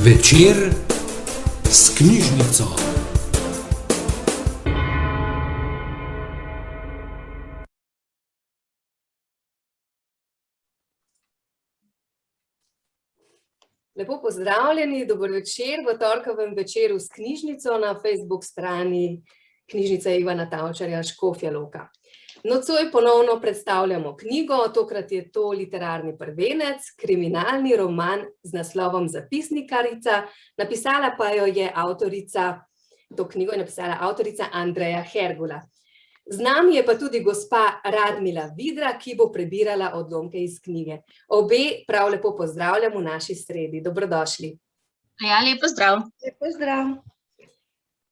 Večer s knjižnico. Lepo pozdravljeni, dober večer v torkovem večeru s knjižnico na Facebook strani Knjižnice Ivana Tavčarja Škofja Loka. Nocoj ponovno predstavljamo knjigo, tokrat je to literarni prvenec, kriminalni roman z naslovom Zapisnikarica, napisala pa jo je avtorica, to knjigo je napisala avtorica Andreja Hergula. Z nami je pa tudi gospa Radmila Vidra, ki bo prebirala odlomke iz knjige. Obe prav lepo pozdravljam v naši sredi. Dobrodošli. Ja, lep pozdrav. Lep pozdrav.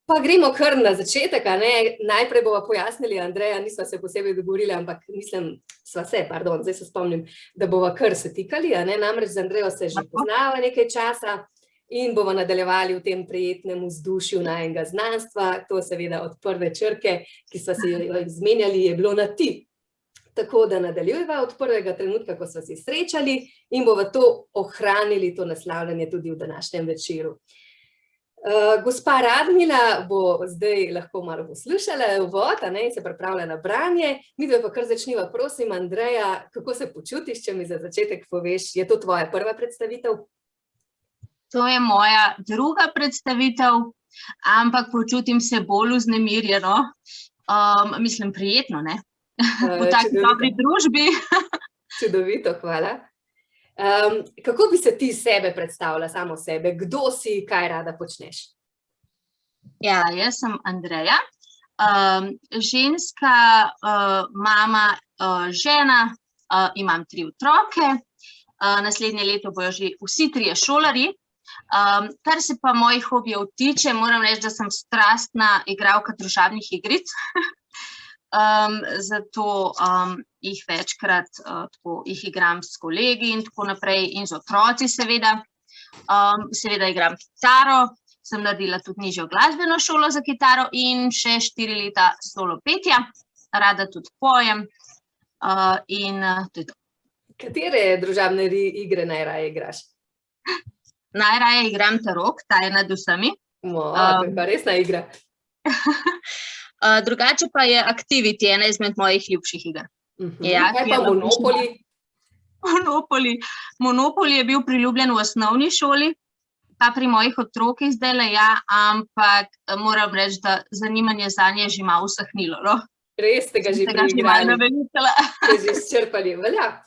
Pa gremo kar na začetek, a ne? Najprej bova pojasnili, Andreja, nisva se posebej dogovorili, ampak zdaj se spomnim, da bova kar se tikali, a ne? Namreč z Andrejo se že poznava nekaj časa in bova nadaljevali v tem prijetnem vzdušju najinega znanstva. To seveda od prve črke, ki sva se jo izmenjali, je bilo na ti. Tako da nadaljujeva od prvega trenutka, ko sva se srečali in bova to ohranili, to naslavljanje tudi v današnjem večeru. Gospa Radmila bo zdaj lahko malo poslušala uvod, a ne, in se pripravlja na branje. Midve pa kar začniva, prosim, Andreja, kako se počutiš, če mi za začetek poveš, je to tvoja prva predstavitev? To je moja druga predstavitev, ampak počutim se bolj vznemirjeno. Mislim, prijetno, ne? V taki dobri družbi. Čudovito, hvala. Kako bi se ti sebe predstavila, samo sebe? Kdo si, kaj rada počneš? Ja, jaz sem Andreja, ženska, mama, žena, imam 3 otroke, naslednje leto bojo že vsi 3 šolarji. Kar se pa mojih hobijev tiče, moram reči, da sem strastna igralka družabnih igric. Zato jih večkrat jih igram s kolegi in tako naprej in z otroci seveda. Seveda igram kitaro, sem naredila tudi nižjo glasbeno šolo za kitaro in še 4 leta solo petja, rada tudi pojem in to je to. Katere družabne igre najraje igraš? Najraje igram tarok, ta je nad vsemi. To je pa resna igra. Drugače pa je Activity, ena izmed mojih ljubših iger. Kaj pa Monopoly? Monopoly je bil priljubljen v osnovni šoli, pa pri mojih otrokih zdajle, ja, ampak moram reči, da zanimanje zanje je že malo usahnilo, no. Res ste ga že preigrali, ste že izčrpali, velja.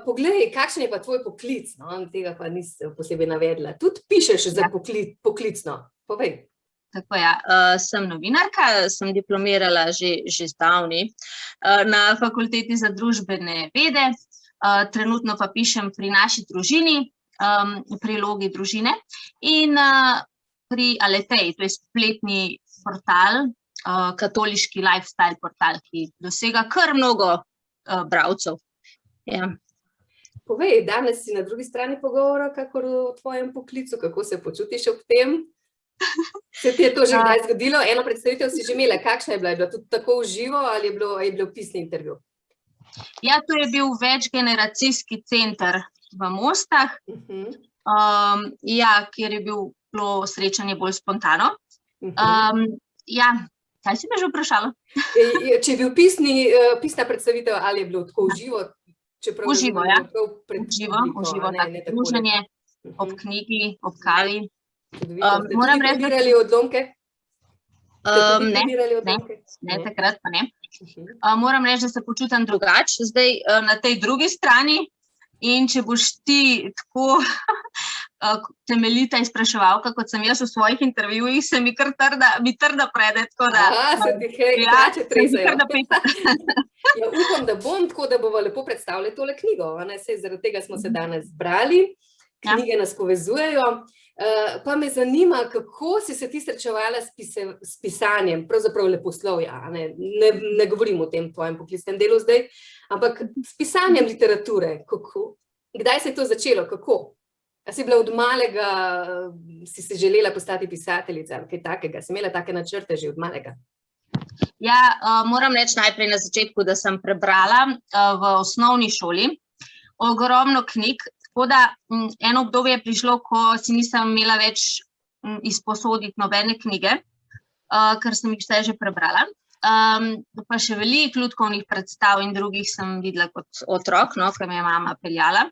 Poglej, kakšen je pa tvoj poklic, no, tega pa nisi posebej navedla. Tudi pišeš za poklicno, povej. Tako ja, sem novinarka, sem diplomirala že zdavni na Fakulteti za družbene vede, trenutno pa pišem pri Naši družini, prilogi družine in pri Aletej, to je spletni portal, katoliški lifestyle portal, ki dosega kar mnogo bralcev. Ja. Povej, danes si na drugi strani pogovora, kakor o tvojem poklicu, kako se počutiš ob tem? Se ti je to že kdaj zgodilo? Eno predstavitev si že imela, kakšna je bila? Je bila tudi tako v živo ali je bil pisni intervju? Ja, to je bil večgeneracijski center v Mostah, ja, kjer je bilo srečanje bolj spontano. Ja, kaj si me že vprašala? Če je bil pisna predstavitev ali je bilo tako v živo? V živo, ja. V živo, tako druženje ob knjigi, ob kavi. Moram reči, da ste odlomke? Ne, takrat pa ne. Moram reči, da se počutim drugače, zdaj na tej drugi strani in če boš ti tako temeljita izpraševalka, kot sem jaz v svojih intervjujih, se mi kar trda prede, tako da... se ti hektače trezajo. Ja, upam, da bom, tako da bova lepo predstavljali tole knjigo, zaradi tega smo se danes zbrali, knjige nas povezujejo. Pa me zanima, kako si se ti srečevala s pisanjem, pravzaprav leposlovja, ne govorim o tem tvojem poklicnem delu zdaj, ampak s pisanjem literature, kdaj se je to začelo, kako? A si bila od malega, si se želela postati pisateljica, kaj takega, si imela take načrte že od malega? Ja, moram reči najprej na začetku, da sem prebrala v osnovni šoli ogromno knjig, Tako da eno obdobje je prišlo, ko si nisem imela več izposoditi nobene knjige, ker sem jih vse že prebrala. Pa še veliko lutkovnih predstav in drugih sem videla kot otrok, no, ker me je mama peljala.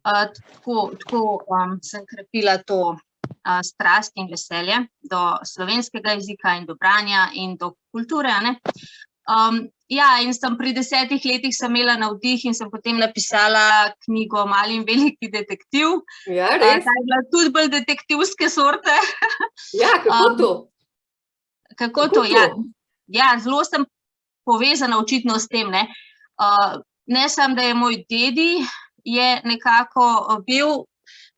Tako sem krepila to strast in veselje do slovenskega jezika in do branja in do kulture, a ne. Ja, in sem pri 10 letih sem imela navdih in sem potem napisala knjigo Mali in veliki detektiv. Ja, res? Ta je bila tudi bolj detektivske sorte. Ja, kako to? Kako to, ja. Ja, zelo sem povezana očitno s tem, ne. Ne samo, da je moj dedi je nekako bil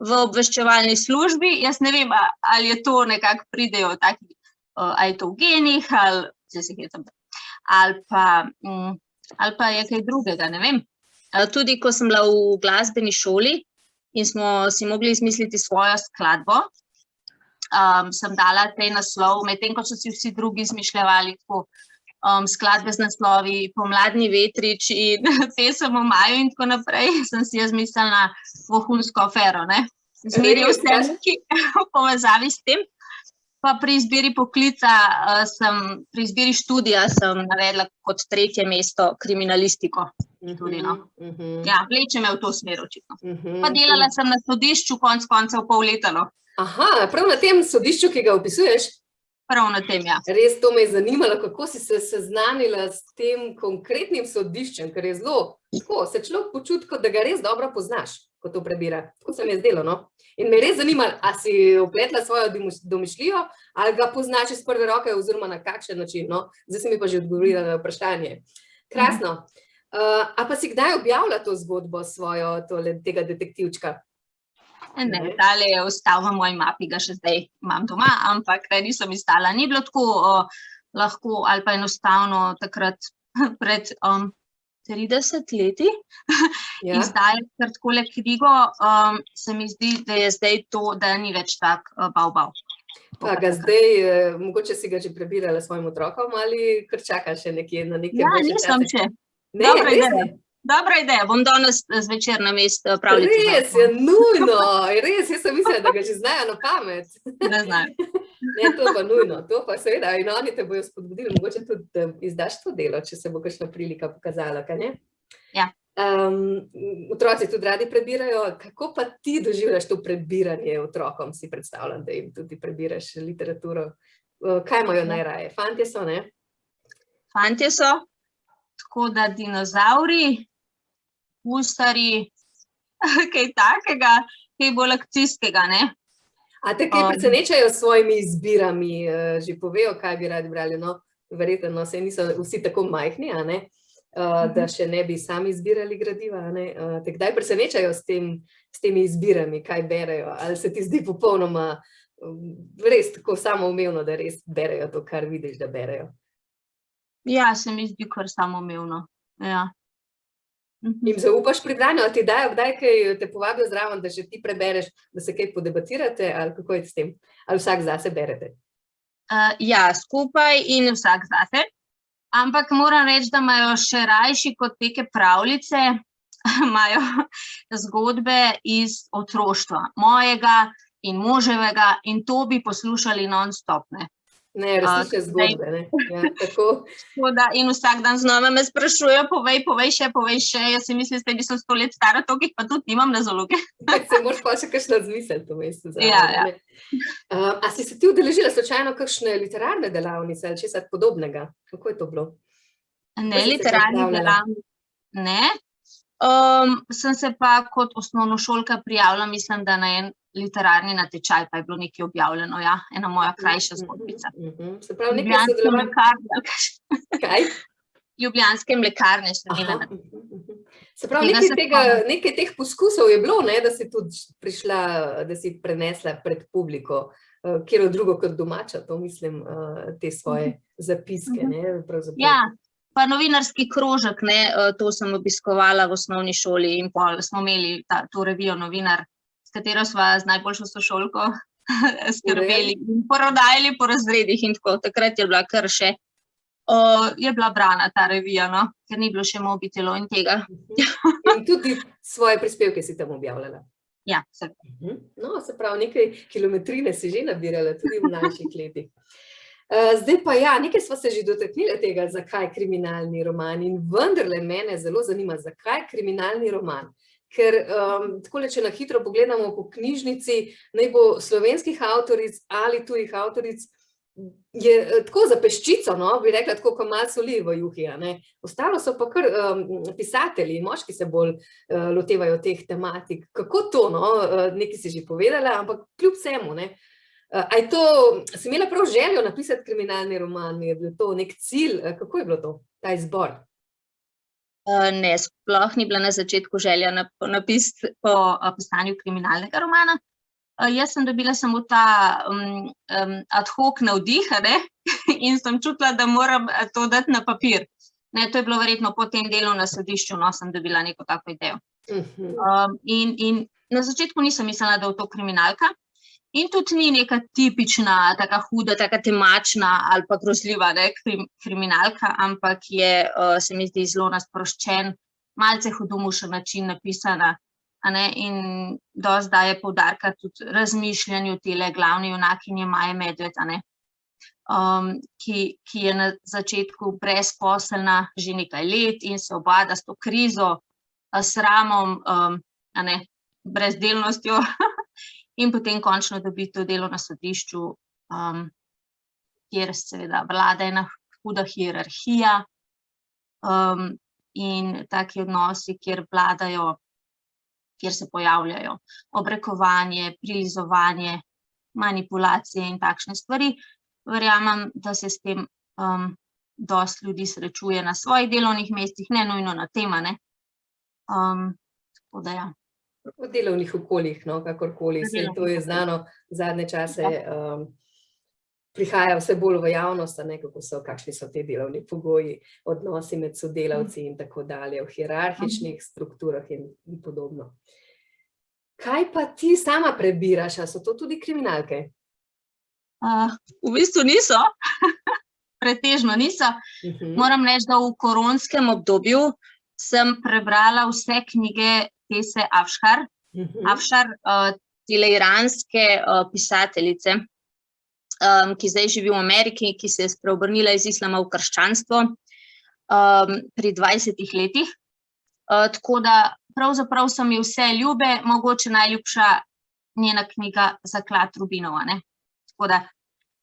v obveščevalni službi, jaz ne vem, ali je to nekako pridejo taki, ali je to v genih, ali, zdaj se hecam, ali pa je kaj drugega, ne vem. Tudi, ko sem bila v glasbeni šoli in smo si mogli izmisliti svojo skladbo, sem dala tej naslov, medtem ko so si vsi drugi izmišljevali tako skladbe z naslovi Pomladni vetrič in Pesem o maju in tako naprej, sem si jaz mislila vohunsko afero, ne. Zmeri vse neki v povezavi s tem. Pa pri izbiri poklica pri izbiri študija sem navedla kot 3. mesto kriminalistiko. Tudi, no. Ja, vleče me v to smer očitno. Pa delala sem na sodišču konec koncev pol leta, no. Aha, prav na tem sodišču, ki ga opisuješ? Prav na tem, ja. Res, to me je zanimalo, kako si se seznanila s tem konkretnim sodiščem, ker je zelo, tako, se človek počuti, kot da ga res dobro poznaš, ko to prebira. Tako se mi je zdelo, no. In me je res zanimalo, a si opletla svojo domišljijo, ali ga poznaš iz prve roke, oziroma na kakšen način, no. Zdaj si mi pa že odgovorila na vprašanje. Krasno. A pa si kdaj objavila to zgodbo svojo, tega detektivčka? Ne, tale je ostal v moji mapi, ga še zdaj imam doma, ampak nisem izdala. Ni bilo tako lahko ali pa enostavno takrat pred 30 leti izdajati kar takole knjigo, se mi zdi, da je zdaj to, da ni več tak bav. Pa ga zdaj, mogoče si ga že prebirala svojim otrokom ali kar čakaš še nekje na neke Ja, nisem še. Dobra ideja, bom danes zvečer namesto pravljico. Res, je nujno, res, jaz sem mislila, da ga že znajo na pamet. Ne znajo. Ne, to pa nujno, to pa seveda, in oni te bojo spodbudili, mogoče tudi, da izdaš to delo, če se bo kakšna prilika pokazala, kaj ne? Ja. Otroci tudi radi prebirajo, kako pa ti doživljaš to prebiranje otrokom, si predstavljam, da jim tudi prebiraš literaturo. Kaj imajo najraje? Fantje so, ne? Fantje so, tako da dinozavri, gusarji, kaj takega, kaj bolj akcijskega, ne? A te kaj presenečajo s svojimi izbirami, že povejo, kaj bi radi brali, no, verjetno, saj niso vsi tako majhni, a ne, da še ne bi sami izbirali gradiva, a ne, te kdaj presenečajo s temi izbirami, kaj berejo, ali se ti zdi popolnoma res tako samoumevno, da res berejo to, kar vidiš, da berejo? Ja, se mi zdi kar samoumevno, ja. Jim zaupaš pri branju, ali ti dajo kdaj kaj, te povabijo zraven, da še ti prebereš, da se kaj podebatirate, ali kako je s tem? Ali vsak zase berete? Ja, skupaj in vsak zase, ampak moram reči, da imajo še rajši kot neke pravljice, imajo zgodbe iz otroštva, mojega in moževega, in to bi poslušali non-stop, ne. Ne, resnične zgodbe, ne, ja, tako. In vsak dan znova me sprašujejo, povej še, jaz si mislim, da sem 100 let stara, toliko pa tudi nimam na zaloge. Se moraš pa še kakšno zmisliti v mestu. Ja. A si se ti udeležila slučajno kakšne literarne delavnice ali česa podobnega? Kako je to bilo? Ne, literarne delavnice, ne. Sem se pa kot osnovnošolka prijavila, mislim, da na en literarni natečaj, pa je bilo nekaj objavljeno, ja, ena moja krajša zgodbica. Se pravi, nekaj sodelovanja. Kaj? Ljubljanske mlekarne sem imela. Se pravi, nekaj teh poskusov je bilo, ne, da si tudi prišla, da si prenesla pred publiko, kjer drugo kot domača, to mislim, te svoje zapiske, ne, pravzaprav. Ja, pa novinarski krožek, ne, to sem obiskovala v osnovni šoli in pol smo imeli to revijo Novinar, s katero sva z najboljšo sošolko skrbeli in porodajali po razredih in tako. Takrat je bila kar še, je bila brana ta revija, no, ker ni bilo še mobitelov in tega. In tudi svoje prispevke si tam objavljala? Ja, vse. No, se pravi, nekaj kilometrine si že nabirala, tudi v mlajših letih. Zdaj pa ja, nekaj sva se že dotaknili tega, zakaj kriminalni roman in vendarle mene zelo zanima, zakaj kriminalni roman. Ker takole, če na hitro pogledamo po knjižnici, naj bo slovenskih avtoric ali tujih avtoric, je tako za peščico, no, bi rekla, tako kot malo soli v juhi, a ne. Ostalo so pa kar pisatelji, moški se bolj lotevajo teh tematik. Kako to, no, nekaj si že povedala, ampak kljub vsemu, ne. A je to, si imela prav željo napisati kriminalni roman, je bil to nek cilj, kako je bilo to, ta izbor? Ne, sploh ni bila na začetku želja napisati po pisanju kriminalnega romana. Jaz sem dobila samo ta ad hoc navdih, ne, in sem čutila, da moram to dati na papir. Ne, to je bilo verjetno po tem delu na sodišču, no, sem dobila neko tako idejo. In na začetku nisem mislila, da je to kriminalka. In tudi ni neka tipična, taka huda, taka temačna ali pa grozljiva, ne, kriminalka, ampak je, se mi zdi, zelo na sproščen, malce hudomušen način napisana, a ne, in dosti daje poudarka tudi razmišljanju tele glavne junakinje Maje Medved, a ne, ki je na začetku brezposelna že nekaj let in se ubada s to krizo, sramom, a ne, brezdelnostjo. In potem končno dobi to delo na sodišču, kjer seveda vlada ena huda hierarhija in taki odnosi, kjer vladajo, kjer se pojavljajo obrekovanje, prilizovanje, manipulacije in takšne stvari. Verjamem, da se s tem dosti ljudi srečuje na svojih delovnih mestih, ne nujno na tem, ne. Tako da ja. V delovnih okoljih, no, kakorkoli, vse to je znano, zadnje čase prihaja vse bolj v javnost, a ne, kakšni so te delovni pogoji, odnosi med sodelavci in tako dalje, v hierarhičnih strukturah in podobno. Kaj pa ti sama prebiraš, a so to tudi kriminalke? V bistvu niso, pretežno niso. Moram reči, da v koronskem obdobju sem prebrala vse knjige Tese Afšar, tele iranske pisateljice, ki zdaj živi v Ameriki, ki se je spreobrnila iz islama v krščanstvo pri 20 letih. Tako da pravzaprav so mi vse ljube, mogoče najljubša njena knjiga Zaklad rubinov, a ne. Tako da,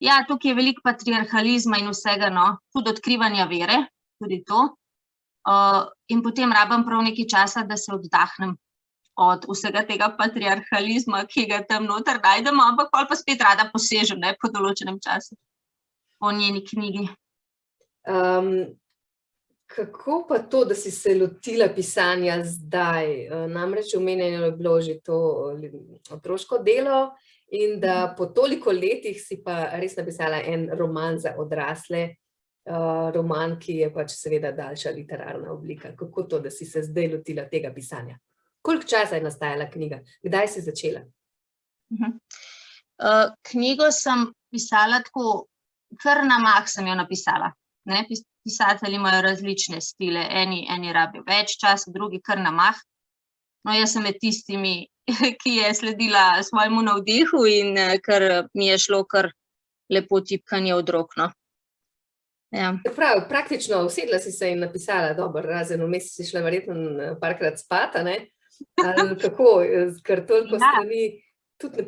ja, tukaj je veliko patriarhalizma in vsega, no, tudi odkrivanja vere, tudi to. In potem rabim prav nekaj časa, da se oddahnem od vsega tega patriarhalizma, ki ga tam noter najdemo, ampak pol pa spet rada posežem, ne, po določenem času po njeni knjigi. Kako pa to, da si se lotila pisanja zdaj? Namreč omenjeno je bilo že to otroško delo in da po toliko letih si pa res napisala en roman za odrasle, roman, ki je pač seveda daljša literarna oblika. Kako to, da si se zdaj lotila tega pisanja? Koliko časa je nastajala knjiga? Kdaj si začela? Knjigo sem pisala tako, kar na mah sem jo napisala. Ne, pisatelji imajo različne stile, eni rabijo več časa, drugi kar na mah. No, jaz sem med tistimi, ki je sledila svojemu navdihu in kar mi je šlo kar lepo tipkanje od rok, no. Ja. Prav, praktično usedla si se in napisala, dobro, razen vmes si šla verjetno parkrat spat, a ne? Ali kako, ker toliko strani tudi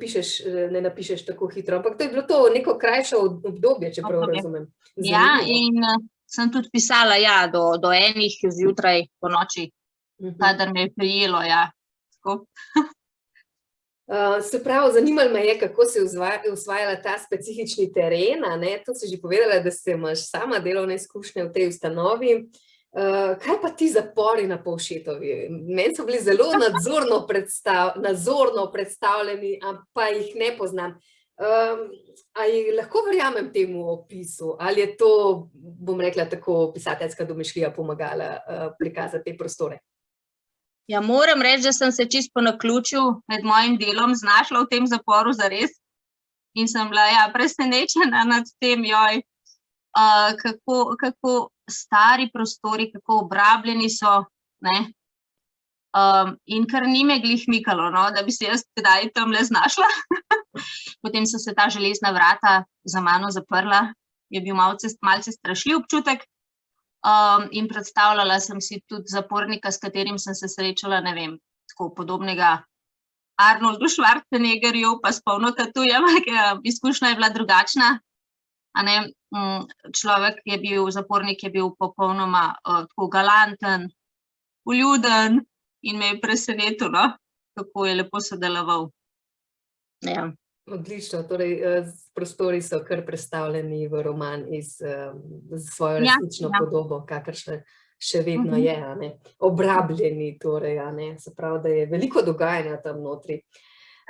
ne napišeš tako hitro, ampak to je bilo to neko krajše obdobje, čeprav razumem. Ja, in sem tudi pisala, ja, do enih zjutraj po noči, kadar me je prijelo, ja, tako. Se pravi, zanimalo me je, kako si usvajala ta specifični teren, a ne, to si že povedala, da imaš sama delovne izkušnje v tej ustanovi. Kaj pa ti zapori na Povšetovi? Meni so bili zelo nazorno predstavljeni, pa jih ne poznam. Ali lahko verjamem temu opisu? Ali je to, bom rekla, tako pisateljska domišljija pomagala prikazati te prostore? Ja, moram reči, da sem se čisto po naključju med mojim delom znašla v tem zaporu zares in sem bila, ja, presenečena nad tem, joj, kako stari prostori, kako obrabljeni so, ne, In kar ni me glih mikalo, no, da bi se jaz kdaj tamle znašla. Potem so se ta železna vrata za mano zaprla, je bil malce strašljiv občutek. In predstavljala sem si tudi zapornika, s katerim sem se srečala, ne vem, tako podobnega Arnoldu Schwarzeneggerju, pa s polno tatujem, izkušnja je bila drugačna. Zapornik je bil popolnoma tako galanten, vljuden in me je presenetil, no, kako je lepo sodeloval. Ja. Odlično, torej prostori so kar predstavljeni v roman z svojo resnično podobo, kakršna še vedno je, obrabljeni torej, se pravi, da je veliko dogajanja tam notri.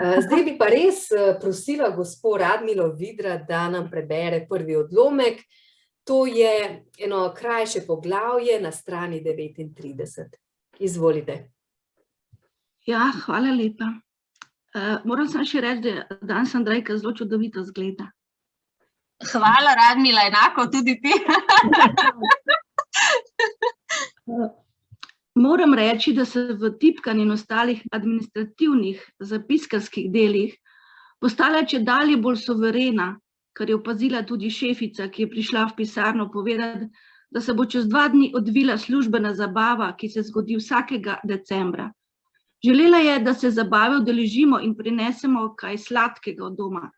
Zdaj bi pa res prosila gospo Radmilo Vidra, da nam prebere prvi odlomek. To je eno krajše poglavje na strani 39. Izvolite. Ja, hvala lepa. Moram samo še reči, da danes Andrejka zelo čudovito zgleda. Hvala, Radmila, enako tudi ti. Moram reči, da se v tipkanju in ostalih administrativnih zapiskarskih delih postala čedalje bolj suverena, kar je opazila tudi šefica, ki je prišla v pisarno povedati, da se bo čez 2 dni odvila službena zabava, ki se zgodi vsakega decembra. Želela je, da se zabave udeležimo in prinesemo kaj sladkega od doma.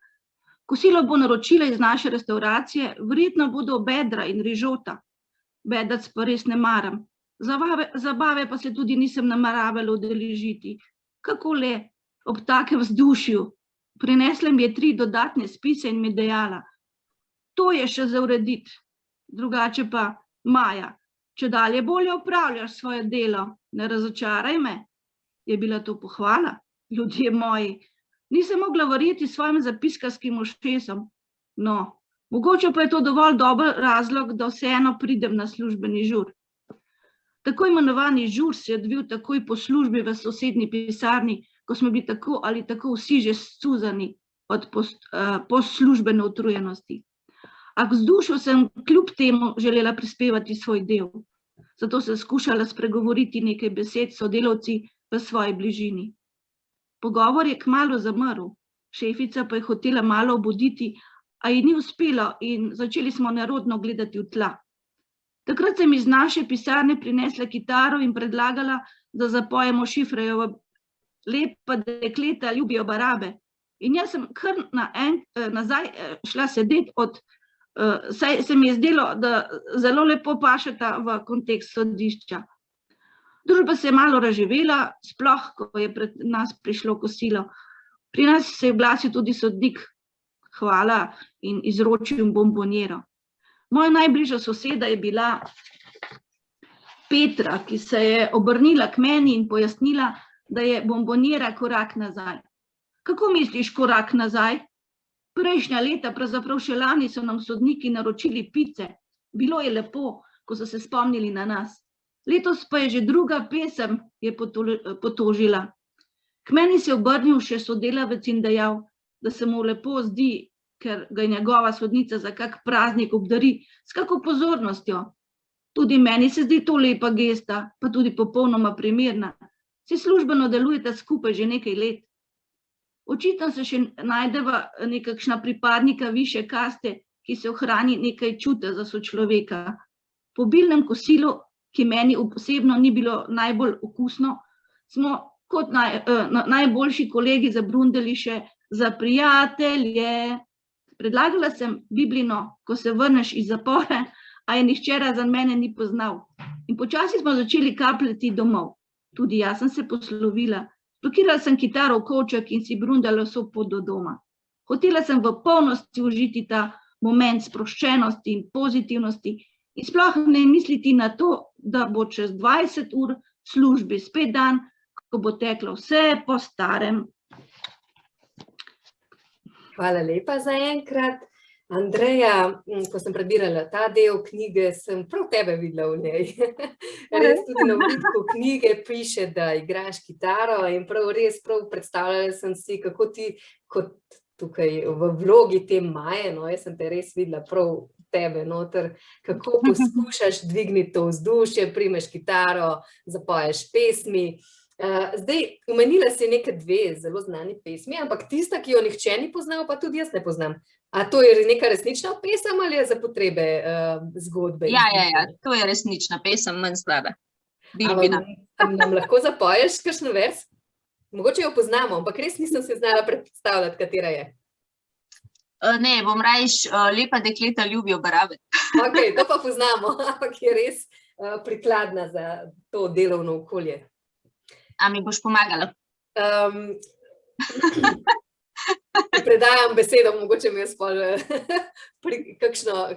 Kosilo bo naročila iz naše restauracije, verjetno bodo bedra in rižota. Bedac pa res ne maram. Zabave pa se tudi nisem nameravala udeležiti. Kako le, ob takem vzdušju. Prinesla mi je 3 dodatne spise in mi dejala: to je še za urediti. Drugače pa, Maja, čedalje bolje opravljaš svoje delo, ne razočaraj me. Je bila to pohvala? Ljudje moji, nisem mogla verjeti svojim zapiskarskim ušesom. No, mogoče pa je to dovolj dober razlog, da vseeno pridem na službeni žur. Tako imenovani žur se je odvil takoj po službi v sosednji pisarni, ko smo bili tako ali tako vsi že scuzani od poslužbene utrujenosti. A k vzdušju sem kljub temu želela prispevati svoj del. Zato sem skušala spregovoriti nekaj besed s sodelavci v svoji bližini. Pogovor je kmalu zamrl, šefica pa je hotela malo obuditi, a ji ni uspelo in začeli smo nerodno gledati v tla. Takrat sem iz naše pisarne prinesla kitaro in predlagala, da zapojemo Šifrejevo Lepa dekleta ljubijo barabe. In jaz sem kar nazaj šla sedeti saj se mi je zdelo, da zelo lepo pašeta v kontekst sodišča. Družba se je malo razživela, sploh, ko je pred nas prišlo kosilo. Pri nas se je oglasil tudi sodnik, hvala, in izročil bombonjero. Moja najbližja soseda je bila Petra, ki se je obrnila k meni in pojasnila, da je bombonjera korak nazaj. Kako misliš korak nazaj? Prejšnja leta, pravzaprav še lani, so nam sodniki naročili pice. Bilo je lepo, ko so se spomnili na nas. Letos pa je že druga pesem, je potožila. K meni se je obrnil še sodelavec in dejal, da se mu lepo zdi, ker ga je njegova sodnica za kak praznik obdari s kako pozornostjo. Tudi meni se zdi to lepa gesta, pa tudi popolnoma primerna. Si službeno delujete skupaj že nekaj let. Očitno se še najdeva nekakšna pripadnika višje kaste, ki se ohrani nekaj čuta za sočloveka. Po obilnem kosilu, ki meni osebno ni bilo najbolj okusno, smo kot najboljši kolegi zabrundali še za prijatelje. Predlagala sem Biblino, ko se vrneš iz zapora, a je nihče razen mene ni poznal. In počasi smo začeli kapljati domov. Tudi jaz sem se poslovila. Blokirala sem kitaro v kovček in si brundala vso pot do doma. Hotela sem v polnosti užiti ta moment sproščenosti in pozitivnosti in sploh ne misliti na to, da bo čez 20 ur v službi spet dan, ko bo teklo vse po starem. Hvala lepa za enkrat. Andreja, ko sem prebirala ta del knjige, sem prav tebe videla v njej. Res tudi na vidku knjige piše, da igraš kitaro in res predstavljala sem si, kako ti kot tukaj v vlogi te Maje, no, jaz sem te res videla prav tebe noter, kako poskušaš dvigniti to vzdušje, primeš kitaro, zapoješ pesmi. Zdaj, omenila si neke dve zelo znani pesmi, ampak tista, ki jo nihče ni poznal, pa tudi jaz ne poznam. A to je neka resnična pesem ali je za potrebe zgodbe? Ja, to je resnična pesem, manj slaba. Nam lahko zapoješ kakšen vers? Mogoče jo poznamo, ampak res nisem se znala predstavljati, katera je. Ne, bom rajš Lepa dekleta ljubijo barabe. Ok, to pa poznamo, ampak je res prikladna za to delovno okolje. A mi boš pomagala? Predajam besedo, mogoče mi je spol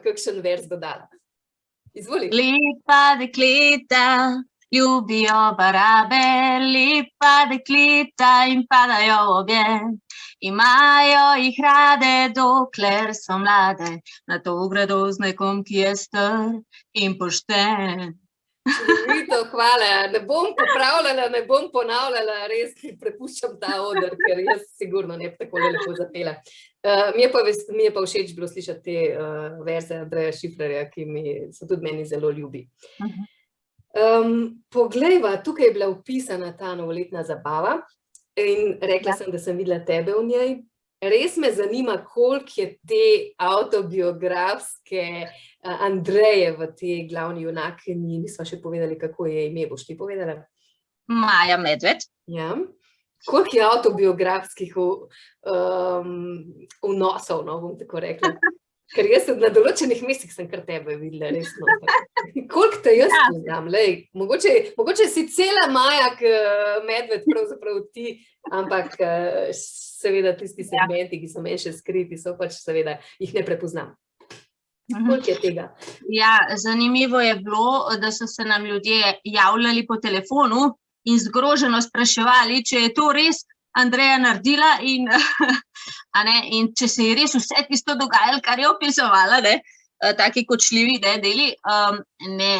kakšen vers dodala. Izvoli. Lepa dekleta ljubijo barabe, lepa dekleta in padajo v objem. Imajo jih rade, dokler so mlade, na to gredo z nekom, ki je star in pošten. Čudovito, hvala. Ne bom popravljala, ne bom ponavljala, res prepuščam ta oder, ker jaz sigurno ne bi tako lepo zapela. Mi je pa všeč bilo slišati te verze Andreja Šifrerja, ki so tudi meni zelo ljubi. Poglejva, tukaj je bila vpisana ta novoletna zabava in rekla sem, da sem videla tebe v njej. Res me zanima, koliko je te avtobiografske Andreje v tej glavni junakinji. Nisva še povedali, kako je ime, boš ti povedala? Maja Medved. Ja. Koliko je avtobiografskih vnosov, no, bom tako rekla. Ker jaz na določenih mestih sem kar tebe videla, resno. Koliko te jaz poznam, lej, mogoče si cela Maja Medved, pravzaprav ti, ampak seveda tisti segmenti, ki so meni še skriti, so pač seveda, jih ne prepoznam. Koliko je tega? Ja, zanimivo je bilo, da so se nam ljudje javljali po telefonu in zgroženo spraševali, če je to res Andreja naredila in če se je res vse tisto dogajalo, kar je opisovala, taki kočljivi deli. Ne,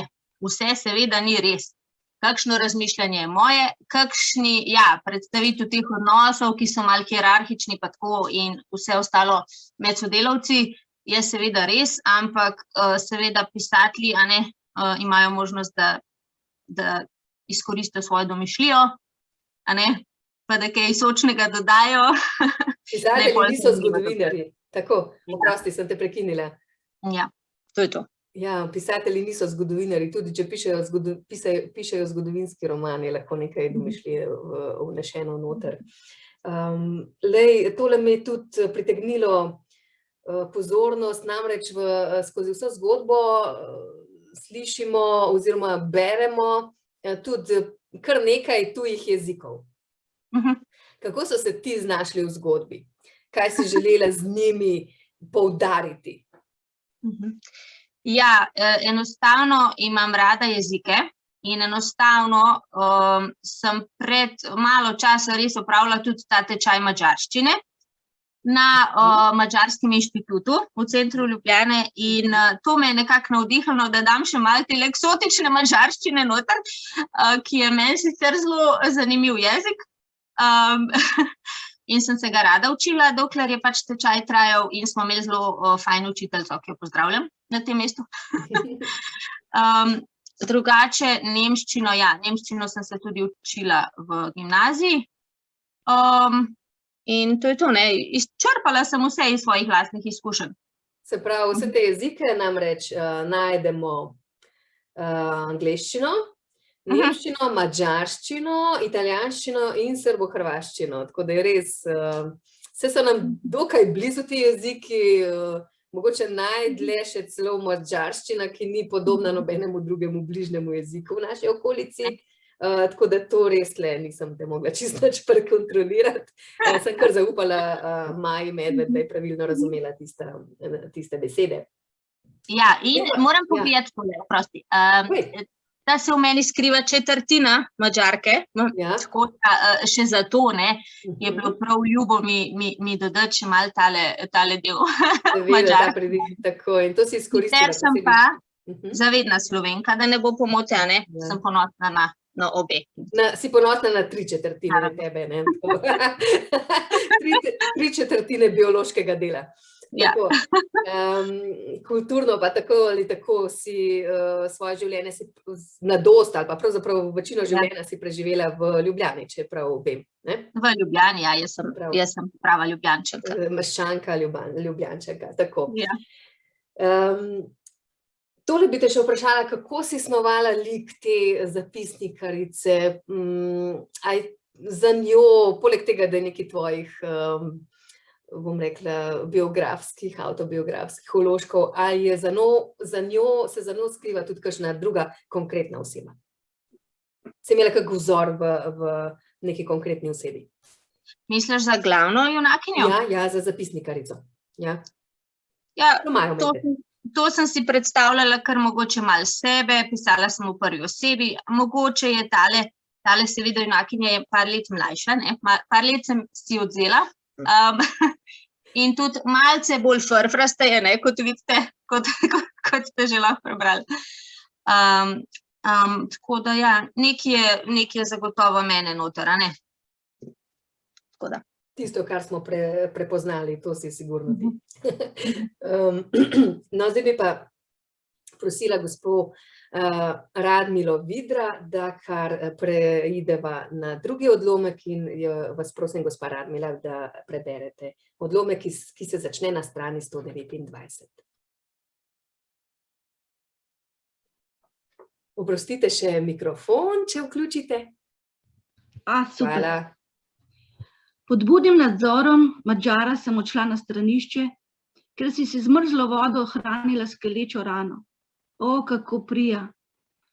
vse seveda ni res. Kakšno razmišljanje je moje, kakšni predstavitev teh odnosov, ki so malo hierarhični pa tako in vse ostalo med sodelavci, je seveda res, ampak seveda pisatelji imajo možnost, da izkoristijo svojo domišljijo, pa da kaj sočnega dodajo. Pisatelji niso zgodovinarji, tako, oprosti, sem te prekinila. Ja, to je to. Ja, pisatelji niso zgodovinarji, tudi če pišejo zgodovinski roman, je lahko nekaj domišljije vnešeno noter. Tole me je tudi pritegnilo pozornost, namreč skozi vso zgodbo slišimo oziroma beremo tudi kar nekaj tujih jezikov. Kako so se ti znašli v zgodbi? Kaj si želela z njimi poudariti? Ja, enostavno imam rada jezike in enostavno sem pred malo časa res opravila tudi ta tečaj madžarščine na Madžarskem inštitutu v centru Ljubljane in to me je nekako navdihnilo, da dam še malo te eksotične madžarščine noter, ki je meni sicer zelo zanimiv jezik. In sem se ga rada učila, dokler je pač tečaj trajal in smo imeli zelo fajn učiteljico, ki jo pozdravljam na tem mestu. Drugače, nemščino sem se tudi učila v gimnaziji. In to je to, izčrpala sem vse iz svojih lastnih izkušenj. Se pravi, vse te jezike namreč najdemo angleščino, nemščino, madžarščino, italijanščino in srbohrvaščino. Tako da je res, vse so nam dokaj blizu ti jeziki, mogoče najdlje še celo madžarščina, ki ni podobna nobenemu drugemu bližnjemu jeziku v naši okolici. Tako da to res nisem te mogla čisto nič prekontrolirati. Sem kar zaupala Maji Medved, da je pravilno razumela tiste besede. Ja, in moram povedati tole, prosti. Da se v meni skriva četrtina Madžarke, tako da še zato je bilo prav ljubo mi dodati še malo tale del Madžarke. Tako, in to si izkoristila. Ter sem pa zavedna Slovenka, da ne bo pomote, sem ponosna na obe. Si ponosna na 3/4 tebe, 3/4 biološkega dela. Ja. Tako, kulturno pa tako ali tako si svoje življenje na dost ali pa pravzaprav večino življenja si preživela v Ljubljani, če prav vem. Ne? V Ljubljani, ja, jaz sem prava Ljubljančanka. Meščanka, Ljubljančanka, tako. Ja. Tole bi te še vprašala, kako si snovala lik te zapisnikarice, za njo, poleg tega, da je nekaj tvojih, bom rekla, biografskih, avtobiografskih vložkov, ali je za njo skriva tudi kakšna druga konkretna oseba? Si imela kak vzor v neki konkretni osebi? Misliš za glavno junakinjo? Ja, za zapisnikarico. Ja, to sem si predstavljala kar mogoče malo sebe, pisala sem v prvi osebi, mogoče je tale seveda junakinja je par let mlajša, ne? Par let sem si odzela. In tudi malce bolj frfrasta je, ne, kot vidite, kot ste že lahko prebrali. Tako da ja, nekaj je zagotovo mene noter, a ne? Tako da. Tisto, kar smo prepoznali, to si sigurno ti. No, zdaj bi pa prosila gospo Radmilo Vidra, da kar preideva na drugi odlomek in vas prosim, gospa Radmila, da preberete odlomek, ki se začne na strani 129. Oprostite, še mikrofon, če vključite. Super. Hvala. Pod budnim nadzorom Madžara sem odšla na stranišče, ker si z mrzlo vodo ohranila skelečo rano. O, kako prija.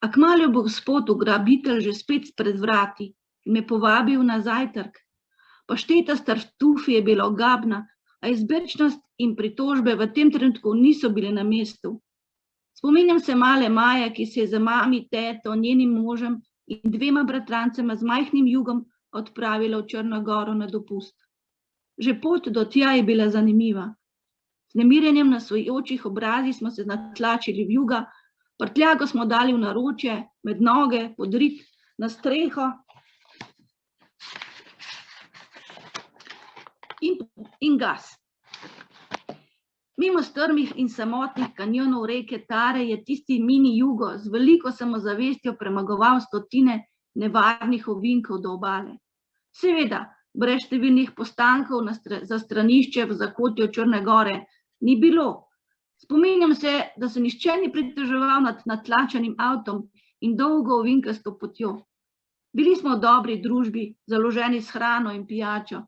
A kmalu bo gospod ugrabitelj že spet pred vrati in me povabil na zajtrk. Pašteta s tartufi je bila ogabna, a izbirčnost in pritožbe v tem trenutku niso bile na mestu. Spominjam se male Maje, ki se je za mami, teto, njenim možem in dvema bratrancema z majhnim Jugom odpravila v Črno Goro na dopust. Že pot do tja je bila zanimiva. Z nemirjenjem na svojočih obrazih smo se natlačili v Juga, prtljago smo dali v naročje, med noge, pod rit, na streho in gas. Mimo strmih in samotnih kanjonov reke Tare je tisti mini Jugo z veliko samozavestjo premagoval stotine nevarnih ovinkov do obale. Seveda, brez številnih postankov za stranišče v zakotju Črne Gore ni bilo. Spominjam se, da se nihče ni pritoževal nad natlačenim avtom in dolgo ovinkasto potjo. Bili smo v dobri družbi, založeni s hrano in pijačo.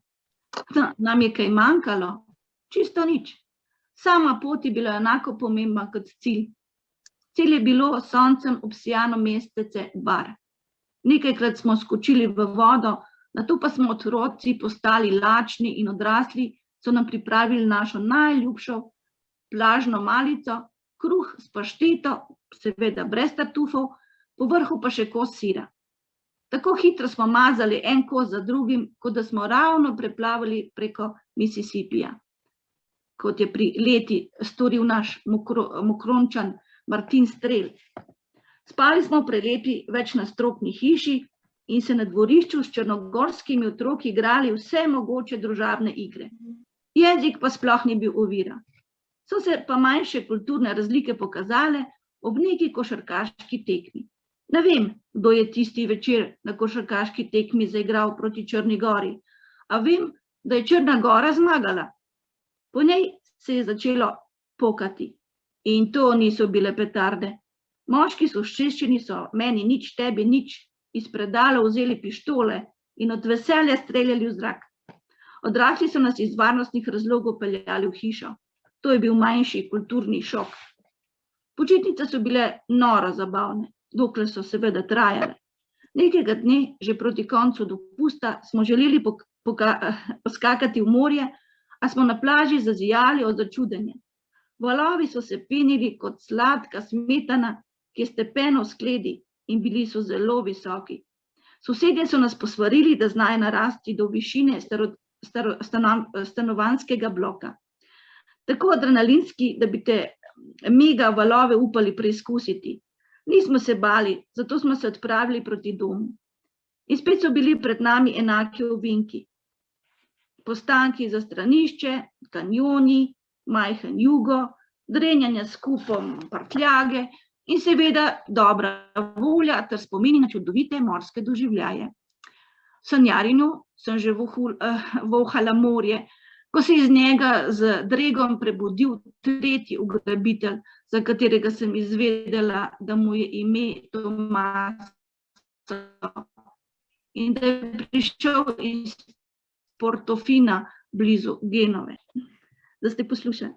Nam je kaj manjkalo? Čisto nič. Sama pot je bila enako pomembna kot cilj. Cilj je bilo soncem obsijano mestece Bar. Nekajkrat smo skočili v vodo, nato pa smo otroci postali lačni in odrasli so nam pripravili našo najljubšo plažno malico, kruh s pašteto, seveda brez tartufov, po vrhu pa še kos sira. Tako hitro smo mazali en kos za drugim, kot da smo ravno preplavali preko Mississippija, kot je pri leti storil naš Mokrončan Martin Strel. Spali smo v prelepi večnastropni hiši in se na dvorišču s črnogorskimi otroki igrali vse mogoče družabne igre. Jezik pa sploh ni bil ovira. So se pa manjše kulturne razlike pokazale ob neki košarkaški tekmi. Ne vem, kdo je tisti večer na košarkaški tekmi zaigral proti Črni Gori, a vem, da je Črna Gora zmagala. Po njej se je začelo pokati in to niso bile petarde. Moški soščeščini so meni nič, tebi nič, iz predala vzeli pištole in od veselja streljali v zrak. Odrasli so nas iz varnostnih razlogov peljali v hišo. To je bil manjši kulturni šok. Počitnice so bile noro zabavne, dokler so seveda trajale. Nekega dne, že proti koncu dopusta, smo želeli poskakati v morje, a smo na plaži zazijali od začudenja. Valovi so se penili kot sladka smetana, ki je stepeno v skledi in bili so zelo visoki. Sosedje so nas posvarili, da znajo narasti do višine stanovanjskega bloka. Tako adrenalinski, da bi te mega valove upali preizkusiti. Nismo se bali, zato smo se odpravili proti domu. In spet so bili pred nami enaki ovinki. Postanki za stranišče, kanjoni, majhen jugo, drenjanje s kupom prtljage in seveda dobra volja ter spomini na čudovite morske doživljaje. V sanjarjenju sem že vohala morje, ko se iz njega z dregom prebudil tretji ugrabitelj, za katerega sem izvedela, da mu je ime Tomaso in da je prišel iz Portofina blizu Genove. Da ste poslušali.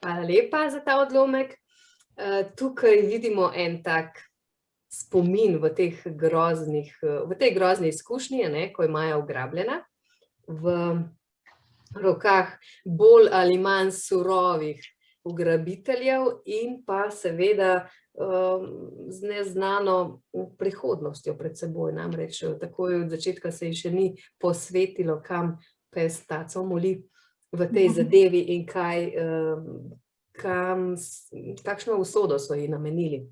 Hvala lepa za ta odlomek. Tukaj vidimo en tak spomin v tej grozni izkušnji, ko imajo ugrabljena v rokah bolj ali manj surovih ugrabiteljev in pa seveda z neznano prihodnostjo pred seboj. Namreč takoj od začetka se ji še ni posvetilo, kam pes taco moli v tej zadevi in kakšno usodo so ji namenili.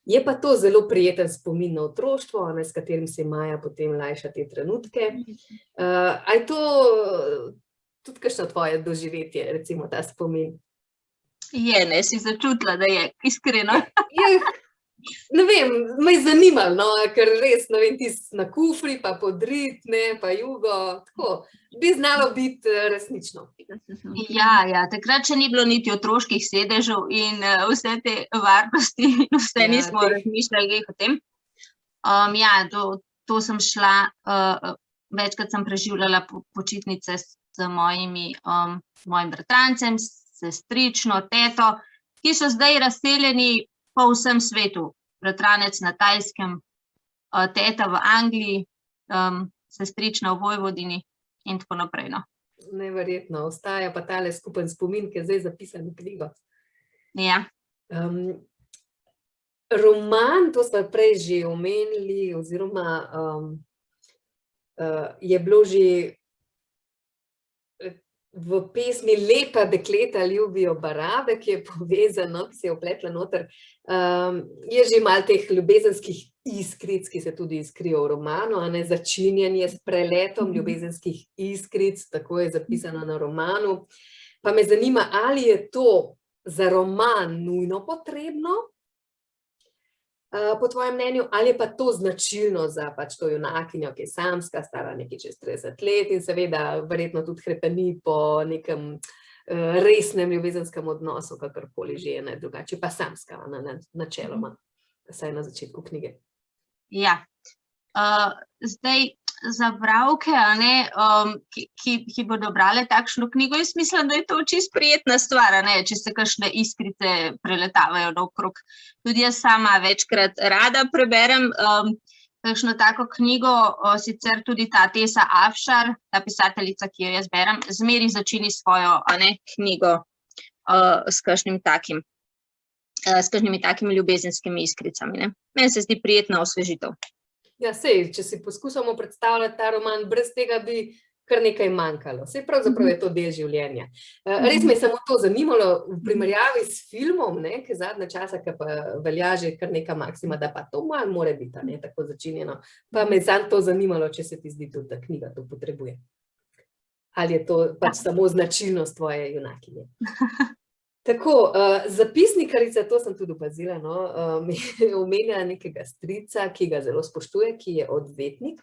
Je pa to zelo prijeten spomin na otroštvo, s katerim se Maja potem lajša te trenutke. A je to tudi kakšno tvoje doživetje, recimo ta spomin? Je, ne, si začutila, da je, iskreno. Ne vem, me je zanimalo, ker res, ne vem, tisti na kufri, pa podrit, pa jugo, tako, bi znalo biti resnično. Ja, takrat še ni bilo niti otroških sedežev in vse te varnosti, vse nismo razmišljali o tem. To sem šla, večkrat sem preživljala počitnice z mojim bratrancem, sestrično, teto, ki so zdaj razseljeni po vsem svetu. Bratranec na Tajskem, teta v Angliji, sestrična v Vojvodini in tako naprej. Neverjetno, ostaja pa tale skupen spomin, ki je zdaj zapisan v knjigo. Ja. Roman, to smo prej že omenili, oziroma je bilo že v pesmi Lepa dekleta ljubijo barabe, ki je povezano, ki se je vpletla noter, je že malo teh ljubezenskih iskric, ki se tudi iskrijo v romanu, začinjanje s preletom ljubezenskih iskric, tako je zapisano na romanu. Pa me zanima, ali je to za roman nujno potrebno, po tvojem mnenju, ali je pa to značilno za pač to junakinjo, ki je samska, stara nekaj čez 30 let in seveda verjetno tudi hrepeni po nekem resnem ljubezenskem odnosu, kakorkoli že je, drugače pa samska, načeloma, vsaj na začetku knjige. Ja, zdaj za bralke, ki bodo brale takšno knjigo, jaz mislim, da je to čisto prijetna stvar, če se kakšne iskrice preletavajo naokrog. Tudi jaz sama večkrat rada preberem kakšno tako knjigo, sicer tudi ta Tesa Afshar, ta pisateljica, ki jo jaz berem, zmeri začini svojo knjigo s kakšnimi takimi ljubezenskimi iskricami. Meni se zdi prijetna osvežitev. Ja, sej, če si poskusimo predstavljati ta roman, brez tega bi kar nekaj manjkalo. Sej pravzaprav je to del življenja. Res me je samo to zanimalo v primerjavi s filmom, ki zadnje časa, ki pa velja že kar neka maksima, da pa to malo more biti, tako začinjeno. Pa me je to zanimalo, če se ti zdi tudi, da knjiga to potrebuje. Ali je to pač samo značilnost tvoje junakinje? Tako, zapisnikarica, to sem tudi opazila, mi je omenjala nekega strica, ki ga zelo spoštuje, ki je odvetnik.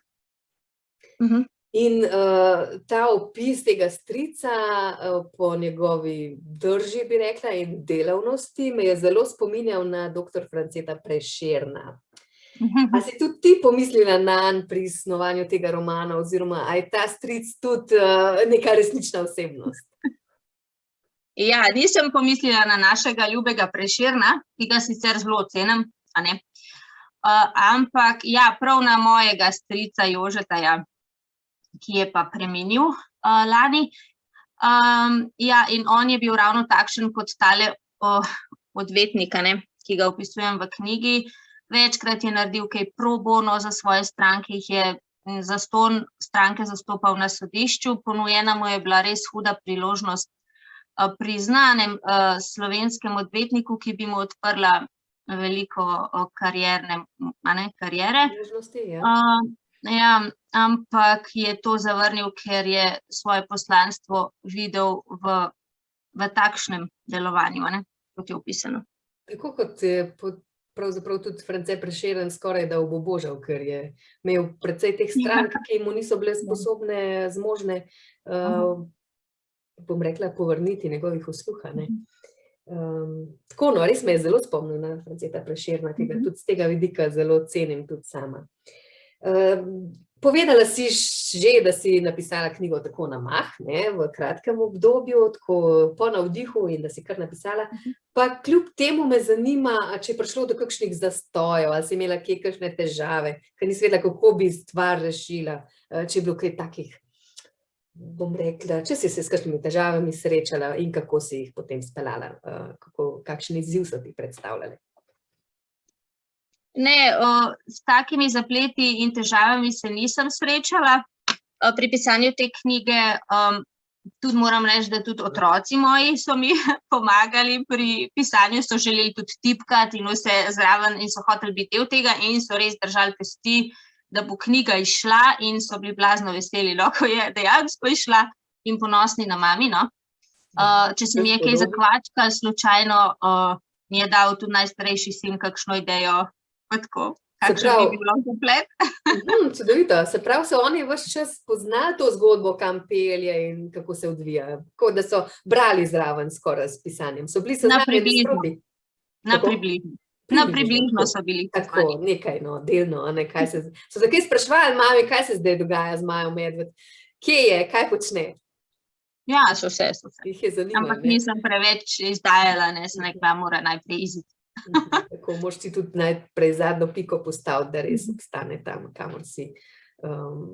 In ta opis tega strica po njegovi drži, bi rekla, in delavnosti me je zelo spominjal na dr. Franceta Prešerna. A si tudi ti pomislila nanj pri snovanju tega romana, oziroma a je ta stric tudi neka resnična osebnost? Ja, nisem pomislila na našega ljubega Prešerna, ki ga sicer zelo cenim, ampak ja, prav na mojega strica Jožeta, ki je pa preminil lani. Ja, in on je bil ravno takšen kot tale odvetnik, ki ga opisujem v knjigi. Večkrat je naredil kaj pro bono za svoje stranke, jih je zastonj stranke zastopal na sodišču, ponujena mu je bila res huda priložnost pri znanem slovenskem odvetniku, ki bi mu odprla veliko kariere. Ja, ampak je to zavrnil, ker je svoje poslanstvo videl v takšnem delovanju, ne, kot je opisano. Tako kot je pravzaprav tudi France Prešeren skoraj da obobožal, ker je imel precej teh strank, ki mu niso bile sposobne, zmožne, bom rekla, povrniti njegovih usluha, ne. Tako, no, res me je zelo spomnil na Franceta Prešerna, ki ga tudi z tega vidika zelo cenim tudi sama. Povedala si že, da si napisala knjigo tako na mah, ne, v kratkem obdobju, tako po navdihu in da si kar napisala, pa kljub temu me zanima, če je prišlo do kakšnih zastojev, ali si imela kje kakšne težave, ker nisi vedela, kako bi stvar rešila, če je bilo kaj takih, bom rekla, če si se s kakšnimi težavami srečala in kako si jih potem speljala, kakšen izziv so ti predstavljali. Ne, s takimi zapleti in težavami se nisem srečala. Pri pisanju te knjige tudi moram reči, da tudi otroci moji so mi pomagali pri pisanju, so želeli tudi tipkati in vse zraven in so hoteli biti del tega in so res držali pesti, da bo knjiga izšla in so bili blazno veseli, ko je dejansko izšla in ponosni na mami, no. Če se mi je kaj zakvačka, slučajno mi je dal tudi najstarejši sin kakšno idejo, pa tako, kakšen bi bilo komplet. Čudovito, se pravi, so oni ves čas poznali to zgodbo, kam pelje in kako se odvija, kot da so brali zraven skoraj s pisanjem, so bili seznanjeni sproti. Na približno so bili. Tako, nekaj, no, delno, ne, kaj se, so takaj spraševali mami, kaj se zdaj dogaja z Majo Medved, kje je, kaj počne? Ja, so vse. Jih je zanimalo, ampak nisem preveč izdajala, ne, sem rekla, mora najprej iziti. Tako, moraš ti tudi najprej zadnjo piko postaviti, da res obstane tam, kamor si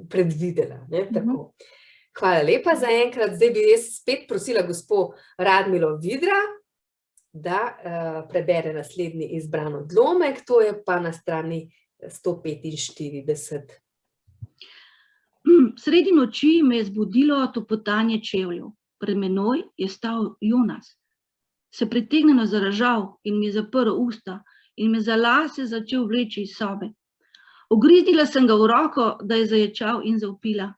predvidela, ne, tako. Hvala lepa za enkrat, zdaj bi jaz spet prosila gospo Radmilo Vidra, da prebere naslednji izbran odlomek, to je pa na strani 145. Sredi noči me je zbudilo topotanje čevljev. Pred menoj je stal Jonas. Se pritegnjeno zaražal in mi zaprl usta in me za lase začel vleči iz sobe. Ugriznila sem ga v roko, da je zaječal in zavpila.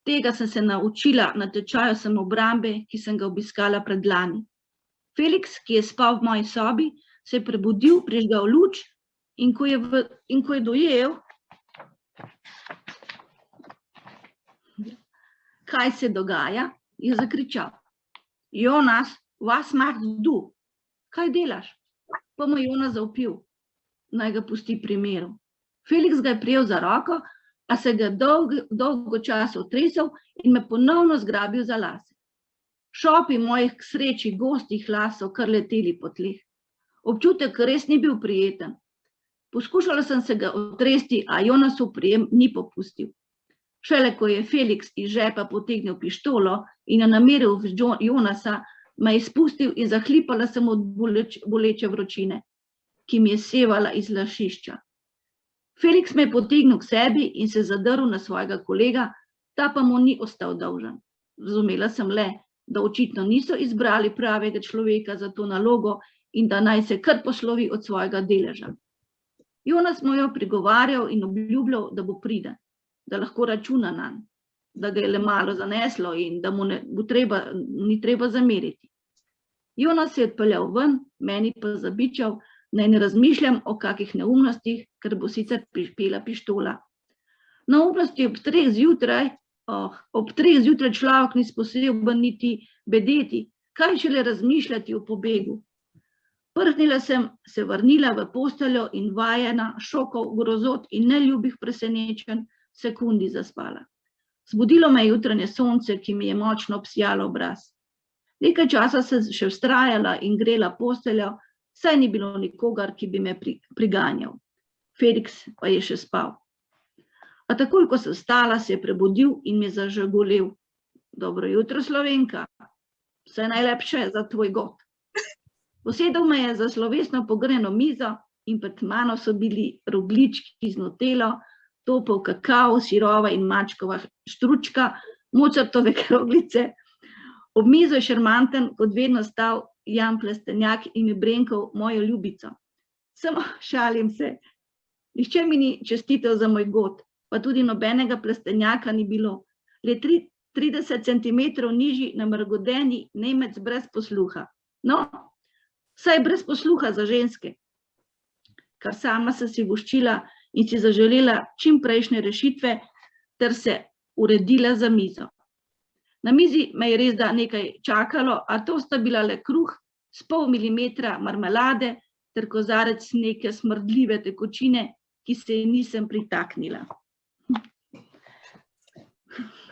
Tega sem se naučila na tečaju samoobrambe, ki sem ga obiskala predlani. Felix, ki je spal v moji sobi, se je prebudil, prižgal luč in ko je dojel, kaj se dogaja, je zakričal. Jonas, was machst du? Kaj delaš? Pa mu je Jonas zavpil, naj ga pusti pri miru. Felix ga je prijel za roko, a se ga dolgo časa otresel in me ponovno zgrabil za lase. Šopi mojih k sreči gostih lasov kar leteli po tleh. Občutek res ni bil prijeten. Poskušala sem se ga otresti, a Jonasov prijem ni popustil. Šele ko je Felix iz žepa potegnil pištolo in je nameril v Jonasa, me je spustil in zahlipala sem od boleče vročine, ki mi je sevala iz lašišča. Felix me je potegnil k sebi in se zadrl na svojega kolega, ta pa mu ni ostal dolžan. Razumela sem le, da očitno niso izbrali pravega človeka za to nalogo in da naj se kar poslovi od svojega deleža. Jonas mu je prigovarjal in obljubljal, da bo priden, da lahko računa nanj, da ga je le malo zaneslo in da mu ni treba zameriti. Jonas se je odpeljal ven, meni pa zabičal, naj ne razmišljam o kakih neumnostih, ker bo sicer prišpela pištola. Neumnosti ob 3 zjutraj človek ni sposoben niti bedeti, kaj šele razmišljati o pobegu. Prhnila sem se vrnila v posteljo in vajena šokov, grozot in neljubih presenečenj sekundi zaspala. Zbudilo me je jutranje sonce, ki mi je močno obsijalo obraz. Nekaj časa sem še vztrajala in grela posteljo, saj ni bilo nikogar, ki bi me priganjal. Felix pa je še spal. A takoj, ko sem vstala, se je prebudil in me zažagolel. Dobro jutro, Slovenka, vse najlepše za tvoj god. Posedel me je za slovesno pogrnjeno mizo in pred mano so bili rogljički z nutelo, topel kakao, sirova in mačkova štručka, Mozartove kroglice. Ob mizo je šarmanten, kot vedno stal Jan Plestenjak in mi brenkal mojo ljubico. Samo šalim se. Nihče mi ni čestital za moj god, pa tudi nobenega plastenjaka ni bilo. Le 30 centimetrov nižji namrgodeni Nemec brez posluha. No, saj brez posluha za ženske, kar sama sem si voščila in si zaželela čim prejšnje rešitve, ter se uredila za mizo. Na mizi me je res da nekaj čakalo, a to sta bila le kruh s pol milimetra marmelade ter kozarec neke smrdljive tekočine, ki se ji nisem pritaknila.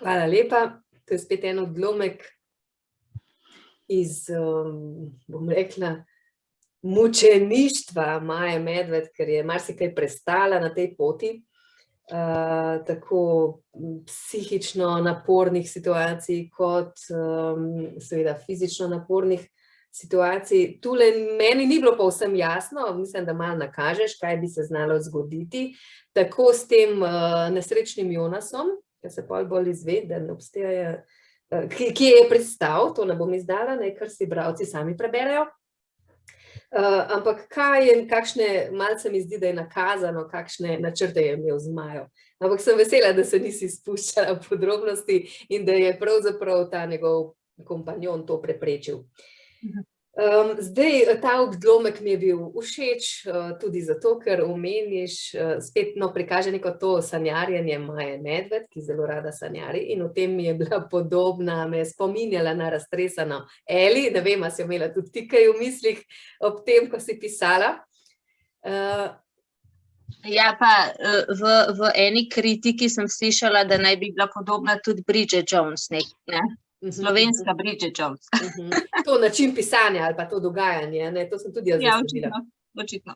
Hvala lepa. To je spet en odlomek iz, bom rekla, mučeništva Maje Medved, ker je marsikaj prestala na tej poti, tako psihično napornih situacij kot seveda fizično napornih situacij. Tule meni ni bilo povsem jasno, mislim, da malo nakažeš, kaj bi se znalo zgoditi, tako s tem nesrečnim Jonasom, ki se pol bolj izve, da ne obstaja, ki je predstav, to ne bom izdala, kar si bralci sami preberejo. Ampak kakšne, malce mi zdi, da je nakazano, kakšne načrte je imel z Majo. Ampak sem vesela, da se nisi spuščala v podrobnosti in da je pravzaprav ta njegov kompanjon to preprečil. Zdaj, ta odlomek mi je bil všeč tudi zato, ker omeniš, spet prikaže neko to sanjarjenje Maje Medved, ki zelo rada sanjari, in v tem mi je bila podobna, me je spominjala na raztresano Eli, ne vem, a si imela tudi ti kaj v mislih ob tem, ko si pisala. Ja, pa v eni kritiki sem slišala, da naj bi bila podobna tudi Bridget Jones, ne? Slovenska Bridget Jones. To način pisanja ali pa to dogajanje, ne? To sem tudi jaz zasledila. Očitno.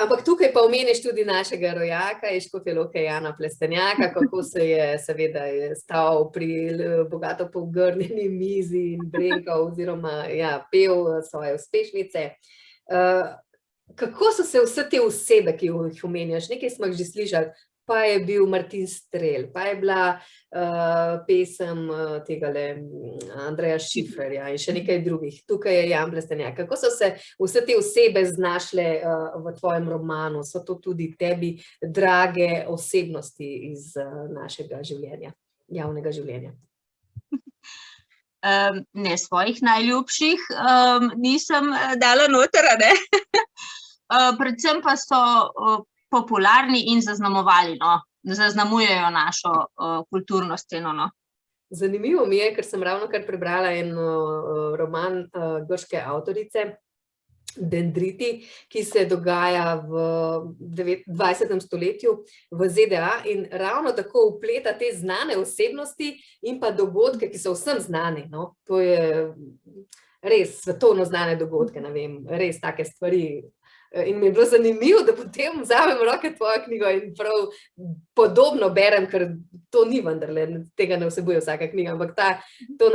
Ampak tukaj pa omeniš tudi našega rojaka iz Škofje Loke Jana Plestenjaka, kako se je seveda stal pri bogato pogrnjeni mizi in brenkal oziroma pel svoje uspešnice. Kako so se vse te osebe, ki jih omenjaš, nekaj smo že slišali, pa je bil Martin Strel, pa je bila pesem tegale Andreja Schifferja in še nekaj drugih. Tukaj je Jan Plestenjak. Kako so se vse te osebe znašle v tvojem romanu? So to tudi tebi drage osebnosti iz našega življenja, javnega življenja? Ne, svojih najljubših nisem dala noter, ne? Predvsem pa so popularni in zaznamovali, zaznamujejo našo kulturno sceno. Zanimivo mi je, ker sem ravnokar prebrala en roman grške avtorice, Dendriti, ki se dogaja v 20. stoletju v ZDA in ravno tako vpleta te znane osebnosti in pa dogodke, ki so vsem znani. To je res svetovno znane dogodke, ne vem, res take stvari. In mi je bilo zanimivo, da potem vzamem v roke tvojo knjigo in prav podobno berem, ker to ni vendarle, tega ne vsebuje vsaka knjiga, ampak to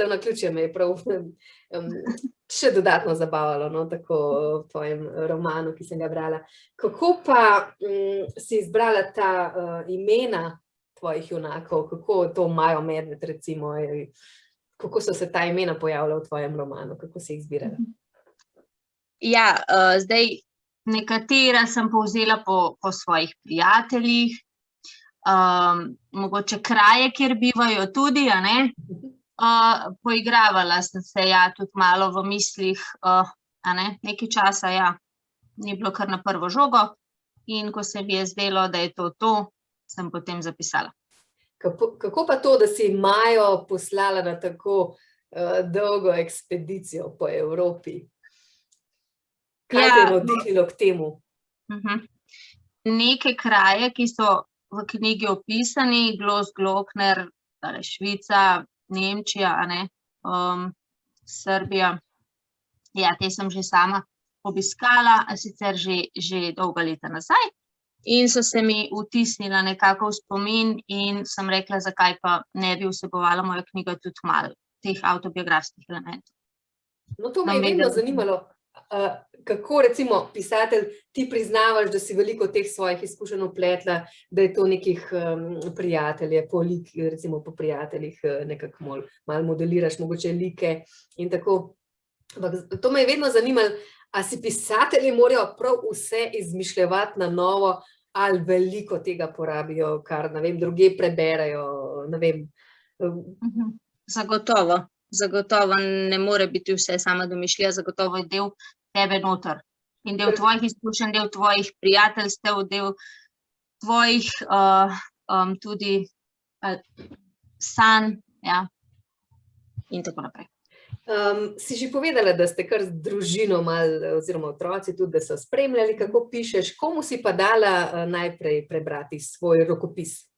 naključje me je prav še dodatno zabavalo, tako v tvojem romanu, ki sem ga brala. Kako pa si izbrala ta imena tvojih junakov, kako to Majo Medved recimo, kako so se ta imena pojavila v tvojem romanu, kako si jih izbirala? Ja, zdaj nekatera sem povzela po svojih prijateljih, mogoče kraje, kjer bivajo tudi, a ne. Poigravala sem se, tudi malo v mislih, a ne, nekaj časa, ni bilo kar na prvo žogo in ko se mi je zdelo, da je to, sem potem zapisala. Kako pa to, da si Majo poslala na tako dolgo ekspedicijo po Evropi? Kaj te je navdihnilo k temu? Neke kraje, ki so v knjigi opisani, Glos, Glokner, Švica, Nemčija, a ne, Srbija. Ja, te sem že sama obiskala, sicer že dolga leta nazaj in so se mi vtisnila nekako v spomin in sem rekla, zakaj pa ne bi vsebovala moja knjiga tudi malo teh avtobiografskih elementov. No, to me je vedno zanimalo. Kako recimo pisatelj ti priznavaš, da si veliko teh svojih izkušenj vpletla, da je to nekih prijateljev, recimo po prijateljih nekako malo modeliraš mogoče like in tako. To me je vedno zanimalo, a si pisatelji morajo prav vse izmišljevati na novo ali veliko tega porabijo, kar, ne vem, druge preberejo, ne vem. Zagotovo. Zagotovo ne more biti vse sama domišljija, zagotovo je del tebe noter. In del tvojih izkušenj, del tvojih prijateljstev, del tvojih tudi sanj, ja, in tako naprej. Si že povedala, da ste kar z družino malo, oziroma otroci tudi, da so spremljali, kako pišeš. Komu si pa dala najprej prebrati svoj rokopis?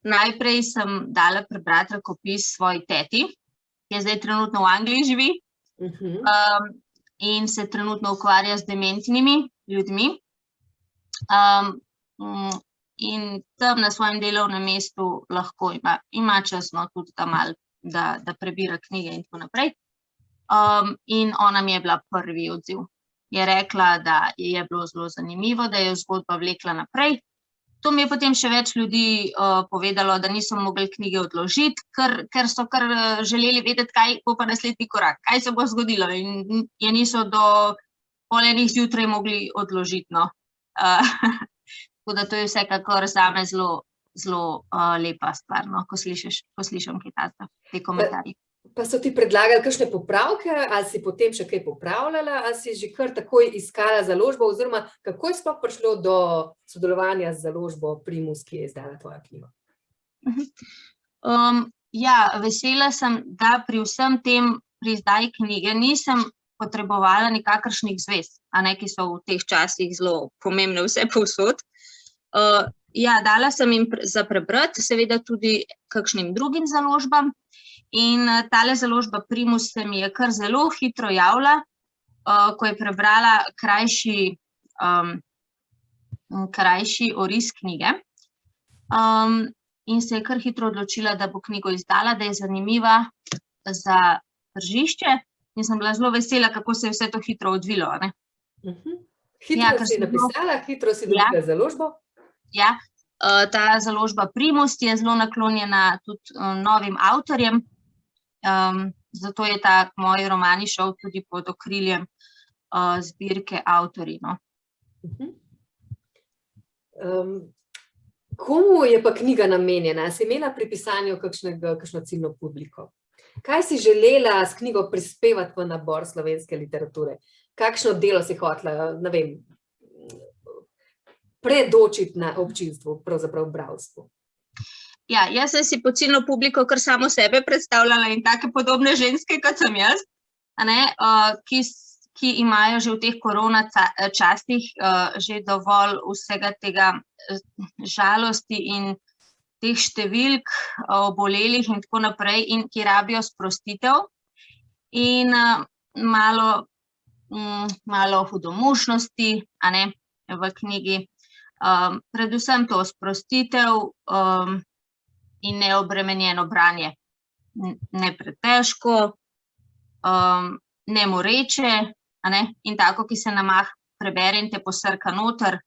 Najprej sem dala prebrati rokopis svoji teti, ki je zdaj trenutno v Angliji živi, in se trenutno ukvarja z dementnimi ljudmi. In tam na svojem delovnem mestu lahko ima čas, no, tudi tam malo, da prebira knjige in tako naprej. In ona mi je bila prvi odziv. Je rekla, da je bilo zelo zanimivo, da je zgodba vlekla naprej. To mi je potem še več ljudi povedalo, da niso mogli knjige odložiti, ker so kar želeli vedeti, kaj bo pa naslednji korak, kaj se bo zgodilo, in je niso do 1:30 zjutraj mogli odložiti, no. Tako da to je vsekakor zame zelo lepa stvar, no, ko slišim kaj takega, te komentarje. Pa so ti predlagali kakšne popravke, ali si potem še kaj popravljala, ali si že kar takoj iskala založbo, oziroma kako je sploh prišlo do sodelovanja z založbo Primus, ki je izdala tvojo knjigo? Ja, vesela sem, da pri vsem tem, pri izdaji knjige, nisem potrebovala nikakršnih zvez, ki so v teh časih zelo pomembne vse povsod. Ja, dala sem jim za prebrati, seveda tudi kakšnim drugim založbam. In tale založba Primus se mi je kar zelo hitro javila, ko je prebrala krajši oris knjige. In se je kar hitro odločila, da bo knjigo izdala, da je zanimiva za tržišče. In sem bila zelo vesela, kako se je vse to hitro odvilo. Hitro si napisala, hitro si dobila založbo? Ja, ta založba Primus je zelo naklonjena tudi novim avtorjem. Zato je ta moji romani šel tudi pod okriljem zbirke Avtorji, no. Komu je pa knjiga namenjena? Si imela pri pisanju kakšno ciljno publiko? Kaj si želela s knjigo prispevati v nabor slovenske literature? Kakšno delo si hotela, ne vem, predočiti na občinstvu, pravzaprav bralstvu? Ja, jaz sem si po ciljno publiko kar samo sebe predstavljala in take podobne ženske, kot sem jaz, ki imajo že v teh korona časih že dovolj vsega tega žalosti in teh številk obolelih in tako naprej, in ki rabijo sprostitev in malo hudomušnosti, v knjigi. Predvsem to sprostitev in neobremenjeno branje. Ne pretežko, ne moreče, in tako, ki se namah prebere in te posrka noter.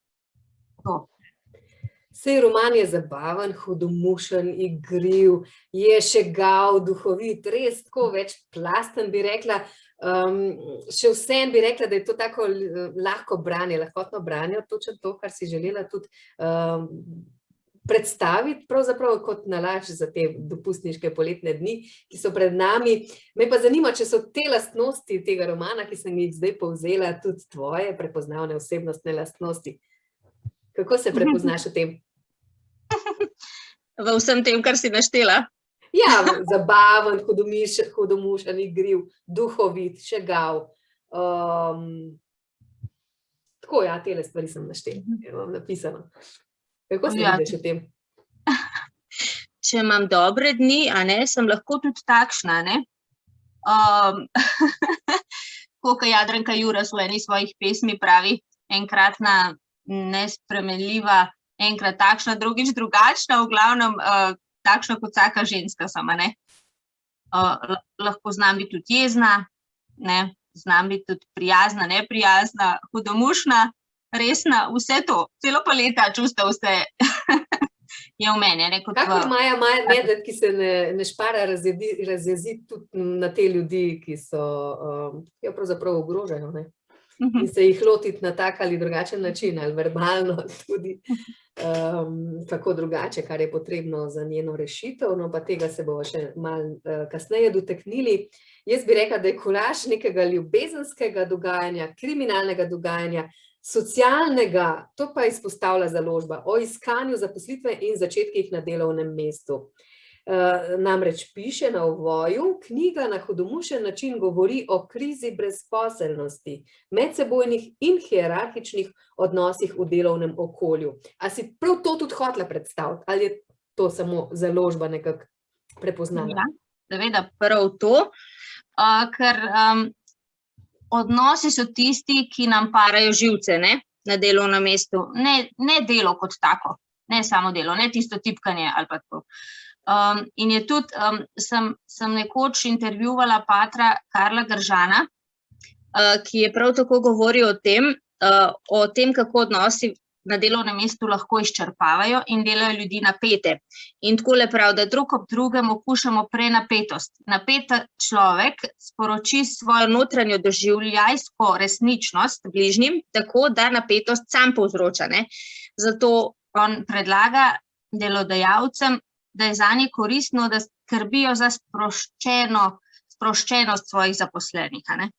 Sej roman je zabaven, hudomušen, igriv, je šegav, duhovit, res tako večplasten, bi rekla. Še vsem bi rekla, da je to tako lahko branje, lahkotno branje, točno to, kar si želela tudi predstaviti, pravzaprav kot nalašč za te dopustniške poletne dni, ki so pred nami. Me pa zanima, če so te lastnosti tega romana, ki sem jih zdaj povzela, tudi tvoje prepoznavne osebnostne lastnosti. Kako se prepoznaš v tem? V vsem tem, kar si naštela? Ja, zabaven, hudomušen, igriv, duhovit, šegav. Tako, ja, tele stvari sem naštela, imam napisano. Kako se vidiš v tem? Če imam dobre dni, sem lahko tudi takšna, Kot Jadranka Juras v eni svojih pesmi pravi, enkratna nespremenljiva, enkrat takšna, drugič drugačna, v glavnem takšna kot vsaka ženska sama, Lahko znam biti tudi jezna, znam biti tudi prijazna, neprijazna, hudomušna, resna, vse to, celo paleta čustev vse je v meni. Kakor Maja Medved, ki se ne špara razjeziti tudi na te ljudi, ki so jo pravzaprav ogrožajo, in se jih lotiti na tak ali drugačen način, ali verbalno, tudi kako drugače, kar je potrebno za njeno rešitev, no pa tega se bomo še malo kasneje dotaknili. Jaz bi rekla, da je kolaž nekega ljubezenskega dogajanja, kriminalnega dogajanja, socialnega, to pa izpostavlja založba, o iskanju zaposlitve in začetkih na delovnem mestu. Namreč piše na ovoju, knjiga na hudomušen način govori o krizi brezposelnosti, medsebojnih in hierarhičnih odnosih v delovnem okolju. A si prav to tudi hotela predstaviti, ali je to samo založba nekako prepoznala? Ja, seveda prav to, ker odnosi so tisti, ki nam parajo živce, ne, na delovnem mestu. Ne delo kot tako, ne samo delo, ne tisto tipkanje ali pa tako. In je tudi, sem nekoč intervjuvala patra Karla Gržana, ki je prav tako govoril o tem, kako odnosi na delovnem mestu lahko izčrpavajo in delajo ljudi napete. In takole prav, da drug ob drugem okušamo prenapetost. Napet človek sporoči svojo notranjo doživljajsko resničnost bližnjim, tako da napetost sam povzroča, ne. Zato on predlaga delodajalcem, da je zanje koristno, da skrbijo za sproščenost svojih zaposlenih, a ne.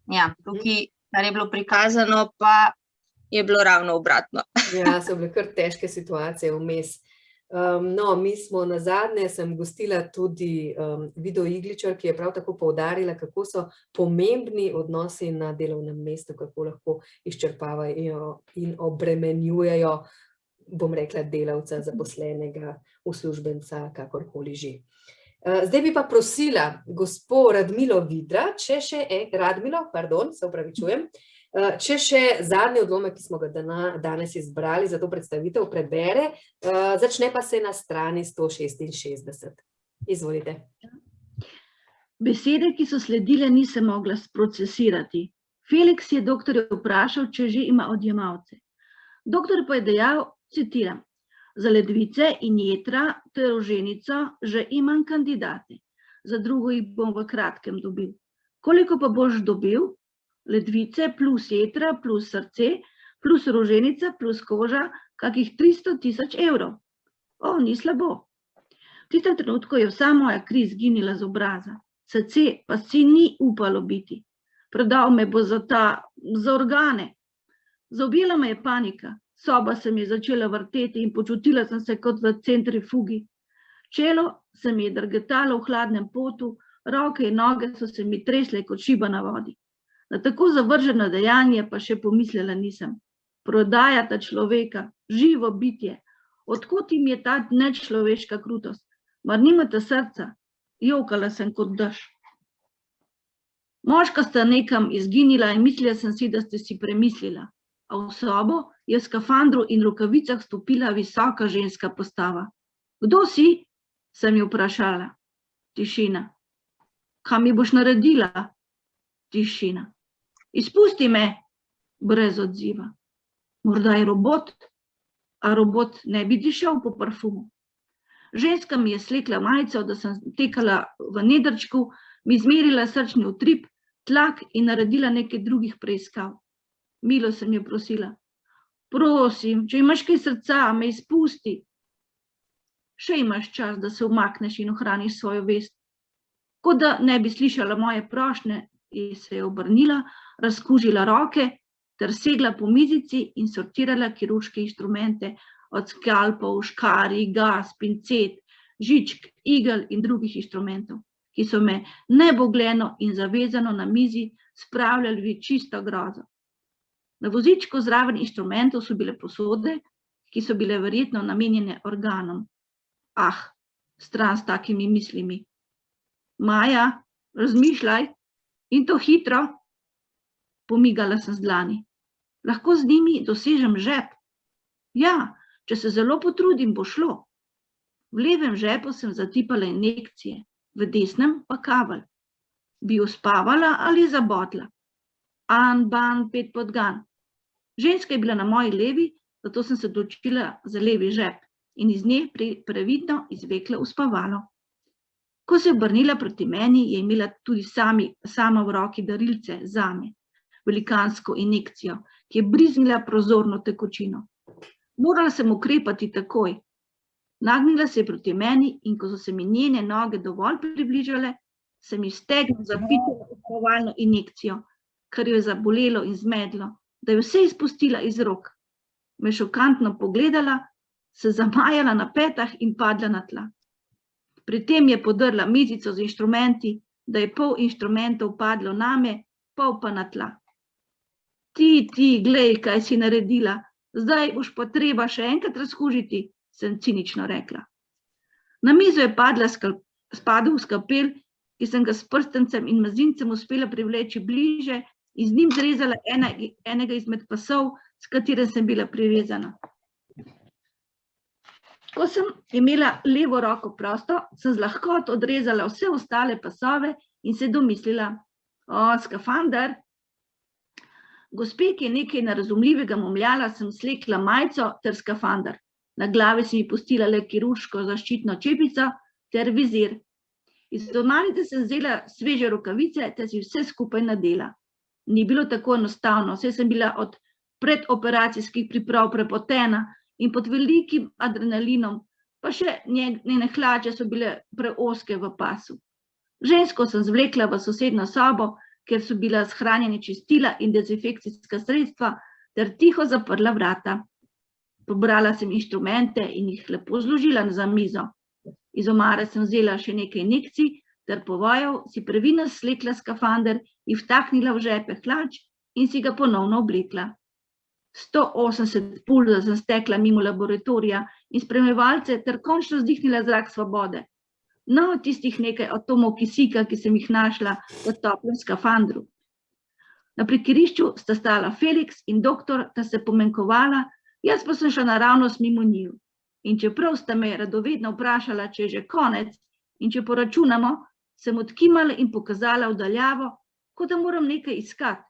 Ja, tukaj, kar je bilo prikazano, pa je bilo ravno obratno. Ja, so bile kar težke situacije vmes. No, mi smo nazadnje, sem gostila tudi Vido Igličar, ki je prav tako poudarila, kako so pomembni odnosi na delovnem mestu, kako lahko izčrpavajo in obremenjujejo, bom rekla, delavca, zaposlenega, uslužbenca, kakorkoli že. Zdaj bi pa prosila gospo Radmilo Vidra, če še zadnji odlomek, ki smo ga danes izbrali za to predstavitev, prebere, začne pa se na strani 166. Izvolite. Besede, ki so sledile, nisem mogla sprocesirati. Felix je doktorja vprašal, če že ima odjemalce. Doktor pa je dejal, citiram, za ledvice in jetra ter roženico že imam kandidate. Za drugo jih bom v kratkem dobil. Koliko pa boš dobil? Ledvice plus jetra plus srce plus roženica plus koža, kakih 300.000 evrov. O, ni slabo. V tistem trenutku je vsa moja kri izginila z obraza. Srce pa si ni upalo biti. Prodal me bo za organe. Zaobjela me je panika. Soba se mi je začela vrteti in počutila sem se kot v centrifugi. Čelo se mi je drgetalo v hladnem potu, roke in noge so se mi tresle kot šiba na vodi. Na tako zavrženo dejanje pa še pomislila nisem. Prodajata človeka, živo bitje. Odkot jim je ta nečloveška krutost? Mar nimate srca? Jokala sem kot dež. Moška sta nekam izginila in mislila sem si, da ste si premislila. A v sobo je v skafandru in rokavicah stopila visoka ženska postava. Kdo si? Sem jo vprašala. Tišina. Kaj mi boš naredila? Tišina. Izpusti me. Brez odziva. Morda je robot, a robot ne bi dišel po parfumu. Ženska mi je slekla majico, da sem tekala v nedrčku, mi izmerila srčni utrip, tlak in naredila nekaj drugih preiskav. Milo sem jo prosila. Prosim, če imaš kaj srca, me izpusti. Še imaš čas, da se umakneš in ohraniš svojo vest. Kot da ne bi slišala moje prošnje, se je obrnila, razkužila roke ter segla po mizici in sortirala kirurške inštrumente od skalpov, škarij, gas, pincet, žičk, igel in drugih inštrumentov, ki so me nebogleno in zavezano na mizi spravljali v čisto grozo. Na vozičku zraven inštrumentov so bile posode, ki so bile verjetno namenjene organom. Ah, stran s takimi mislimi. Maja, razmišljaj in to hitro. Pomigala sem z dlani. Lahko z njimi dosežem žep. Ja, če se zelo potrudim, bo šlo. V levem žepu sem zatipala injekcije, v desnem pa kabel. Bi uspavala ali zabotla. An, ban, 5 podgan. Ženska je bila na moji levi, zato sem se odločila za levi žep in iz nje previdno izvekla uspavalo. Ko se je obrnila proti meni, je imela tudi sama v roki darilce zame. velikansko injekcijo, ki je briznila prozorno tekočino. Morala sem ukrepati takoj. Nagnila se je proti meni in ko so se mi njene noge dovolj približale, sem ji stegno zapitala uspovalno injekcijo, kar jo je zabolelo in zmedlo, da je vse izpustila iz rok. Me šokantno pogledala, se zamajala na petah in padla na tla. Pri tem je podrla mizico z inštrumenti, da je pol inštrumentov padlo name, pol pa na tla. Ti, glej, kaj si naredila, zdaj boš pa treba še enkrat razkužiti, sem cinično rekla. Na mizo je spadal skalpel, ki sem ga s prstencem in mezincem uspela privleči bliže in z njim zrezala enega izmed pasov, s katerim sem bila privezana. Ko sem imela levo roko prosto, sem z lahkoto odrezala vse ostale pasove in se domislila, skafander. Gospe, ki je nekaj nerazumljivega momljala, sem slekla majico ter skafander. Na glavi sem ji pustila le kirurško zaščitno čepico ter vizir. Iz omarice sem vzela sveže rokavice ter si vse skupaj nadela. Ni bilo tako enostavno, saj sem bila od predoperacijskih priprav prepotena in pod velikim adrenalinom, pa še njene hlače so bile preozke v pasu. Žensko sem zvlekla v sosednjo sobo, kjer so bila shranjena čistila in dezinfekcijska sredstva, ter tiho zaprla vrata. Pobrala sem inštrumente in jih lepo zložila za mizo. Iz omare sem vzela še nekaj injekcij ter povojev, si previdno slekla skafander in vtaknila v žepe hlač in si ga ponovno oblekla. 180 pulza sem stekla mimo laboratorija in spremljevalce ter končno vzdihnila zrak svobode. No, tistih nekaj atomov kisika, ki sem jih našla v toplem skafandru. Na parkirišču sta stala Felix in doktor, ta se pomenkovala, jaz pa sem šla naravnost mimo njiju. In čeprav sta me radovedno vprašala, če je že konec in če poračunamo, sem odkimala in pokazala v daljavo, kot da moram nekaj iskati.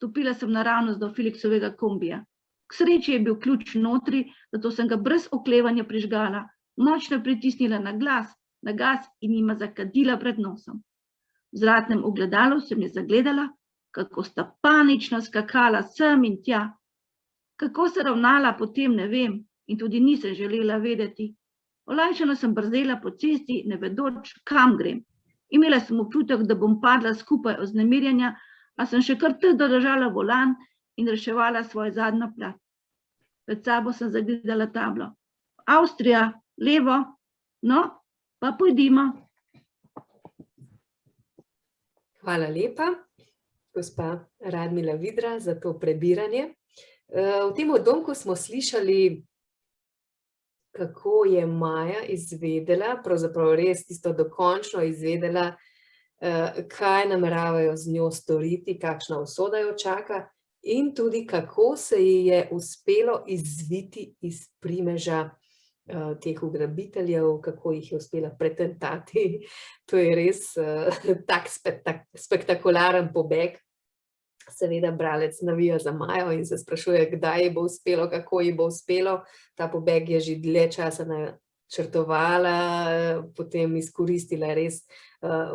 Stopila sem naravnost do Felixovega kombija. K sreči je bil ključ notri, zato sem ga brez oklevanja prižgala, močno pritisnila na gas in jima zakadila pred nosom. V zračnem ogledalu sem je zagledala, kako sta panično skakala sem in tja. Kako se ravnala, potem ne vem in tudi nisem želela vedeti. Olajšano sem brzela po cesti, ne vedoč, kam grem. Imela sem občutek, da bom padla skupaj od vznemirjenja, a sem še kar trdo držala volan in reševala svojo zadnjo plat. Pred sabo sem zagledala tablo. Avstrija, levo, no, pa pojdimo. Hvala lepa, gospa Radmila Vidra, za to prebiranje. V tem odlomku smo slišali, kako je Maja izvedela, pravzaprav res tisto dokončno izvedela, kaj nameravajo z njo storiti, kakšna usoda jo čaka in tudi kako se ji je uspelo izviti iz primeža teh ugrabiteljev, kako jih je uspela pretentati. To je res tak spektakularen pobeg. Seveda bralec navija za Majo in se sprašuje, kdaj ji bo uspelo, kako ji bo uspelo. Ta pobeg je že dlje časa načrtovala, potem izkoristila res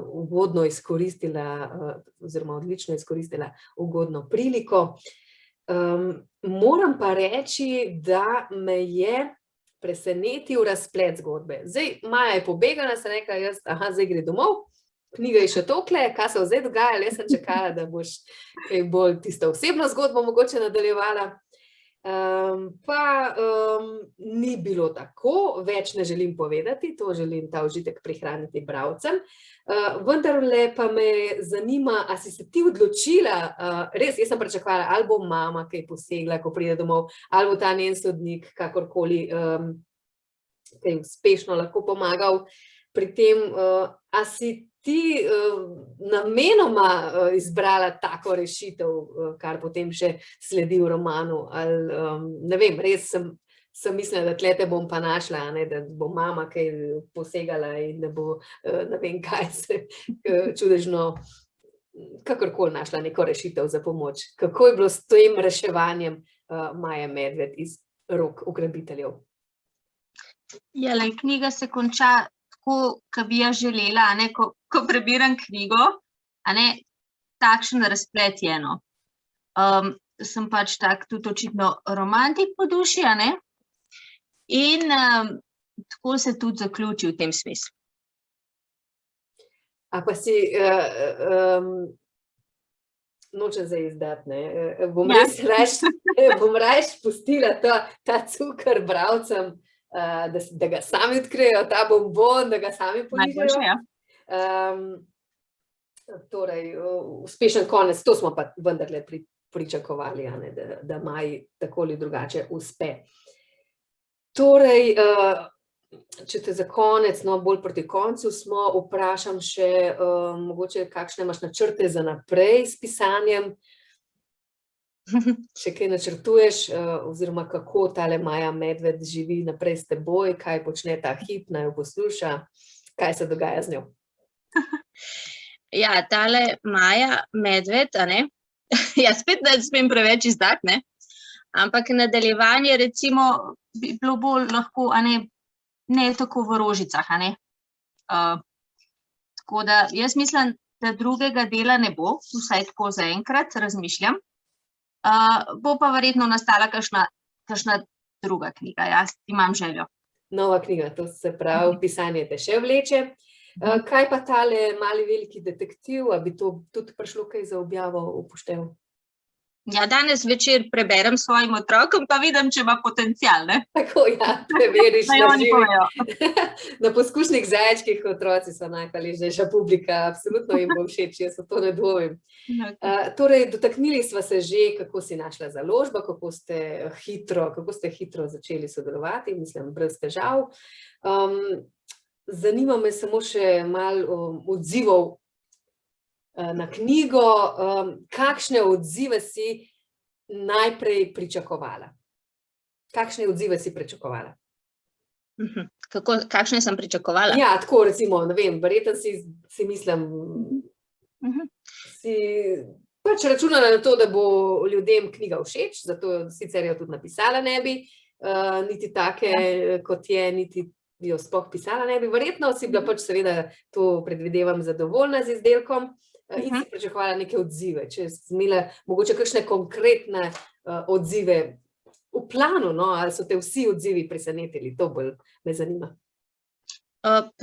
ugodno izkoristila oziroma odlično izkoristila ugodno priliko. Moram pa reči, da me je presenetil razplet zgodbe. Zdaj, Maja je pobegala, sem rekla, zdaj gre domov, knjiga je še tokle, kaj se zdaj dogaja, jaz sem čakala, da boš kaj bolj tisto osebno zgodbo mogoče nadaljevala. Pa ni bilo tako, več ne želim povedati, to želim ta užitek prihraniti bralcem. Vendarle pa me zanima, a si se ti odločila, res, jaz sem pričakovala, ali bo mama kaj posegla, ko pride domov, ali bo ta njen sodnik kakorkoli kaj uspešno lahko pomagal pri tem, a si ti namenoma izbrala tako rešitev, kar potem še sledi v romanu, ali ne vem, res sem mislila, da tle te bom pa našla, da bo mama kaj posegala in da bo ne vem kaj se čudežno kakorkoli našla neko rešitev za pomoč. Kako je bilo s tem reševanjem Maje Medved iz rok ugrabiteljev? Ja, knjiga se konča tako, kot bi jaz želela, ko prebiram knjigo, takšen razplet je. sem pač tak tudi očitno romantik po duši, a ne? In tako se tudi zaključi v tem smislu. A pa si, nočem zdaj izdati, ne, bom rajš pustila ta cukor bralcem, da ga sami odkrijejo, ta bonbon, da ga sami poližejo. Ja. Torej, uspešen konec, to smo pa vendarle pričakovali, a ne, da maj tako ali drugače uspe. Torej, če te za konec, no, bolj proti koncu smo, vprašam še, mogoče kakšne imaš načrte za naprej s pisanjem? Še kaj načrtuješ, oziroma kako tale Maja Medved živi naprej s teboj, kaj počne ta hip, naj jo posluša, kaj se dogaja z njo? Ja, tale Maja Medved, a ne? Ja, spet ne smem preveč izdati, ne? Ampak nadaljevanje recimo bi bilo bolj lahko, a ne tako v rožicah, a ne? Tako da jaz mislim, da drugega dela ne bo, vsaj tako zaenkrat razmišljam. Bo pa verjetno nastala kakšna druga knjiga, jaz imam željo. Nova knjiga, to se pravi, pisanje te še vleče. Kaj pa tale Mali veliki detektiv, a bi to tudi prišlo kaj za objavo upoštev? Ja, danes večer preberem svojim otrokom, pa vidim, če ima potencial, ne? Tako, ja, preveriš Naj na oni živi. povejo. Na poskušnih zajčkih otroci so najhvaležnejša publika, absolutno jim bo všeč, jaz v to ne dvomim. Torej, dotaknili sva se že, kako si našla založbo, kako ste hitro začeli sodelovati, mislim, brez težav. Zanima me samo še malo odzivov na knjigo. Kakšne odzive si najprej pričakovala? Kakšne odzive si pričakovala? Kakšne sem pričakovala? Ja, tako recimo, ne vem, verjetno si mislim, si pač računala na to, da bo ljudem knjiga všeč, zato sicer jo tudi napisala ne bi, niti take, kot je, niti jo sploh pisala ne bi. Verjetno si bila pač seveda, to predvidevam, zadovoljna z izdelkom in si pričakovala neke odzive. Če si imela mogoče kakšne konkretne odzive v planu, no, ali so te vsi odzivi presenetili, to bolj me zanima.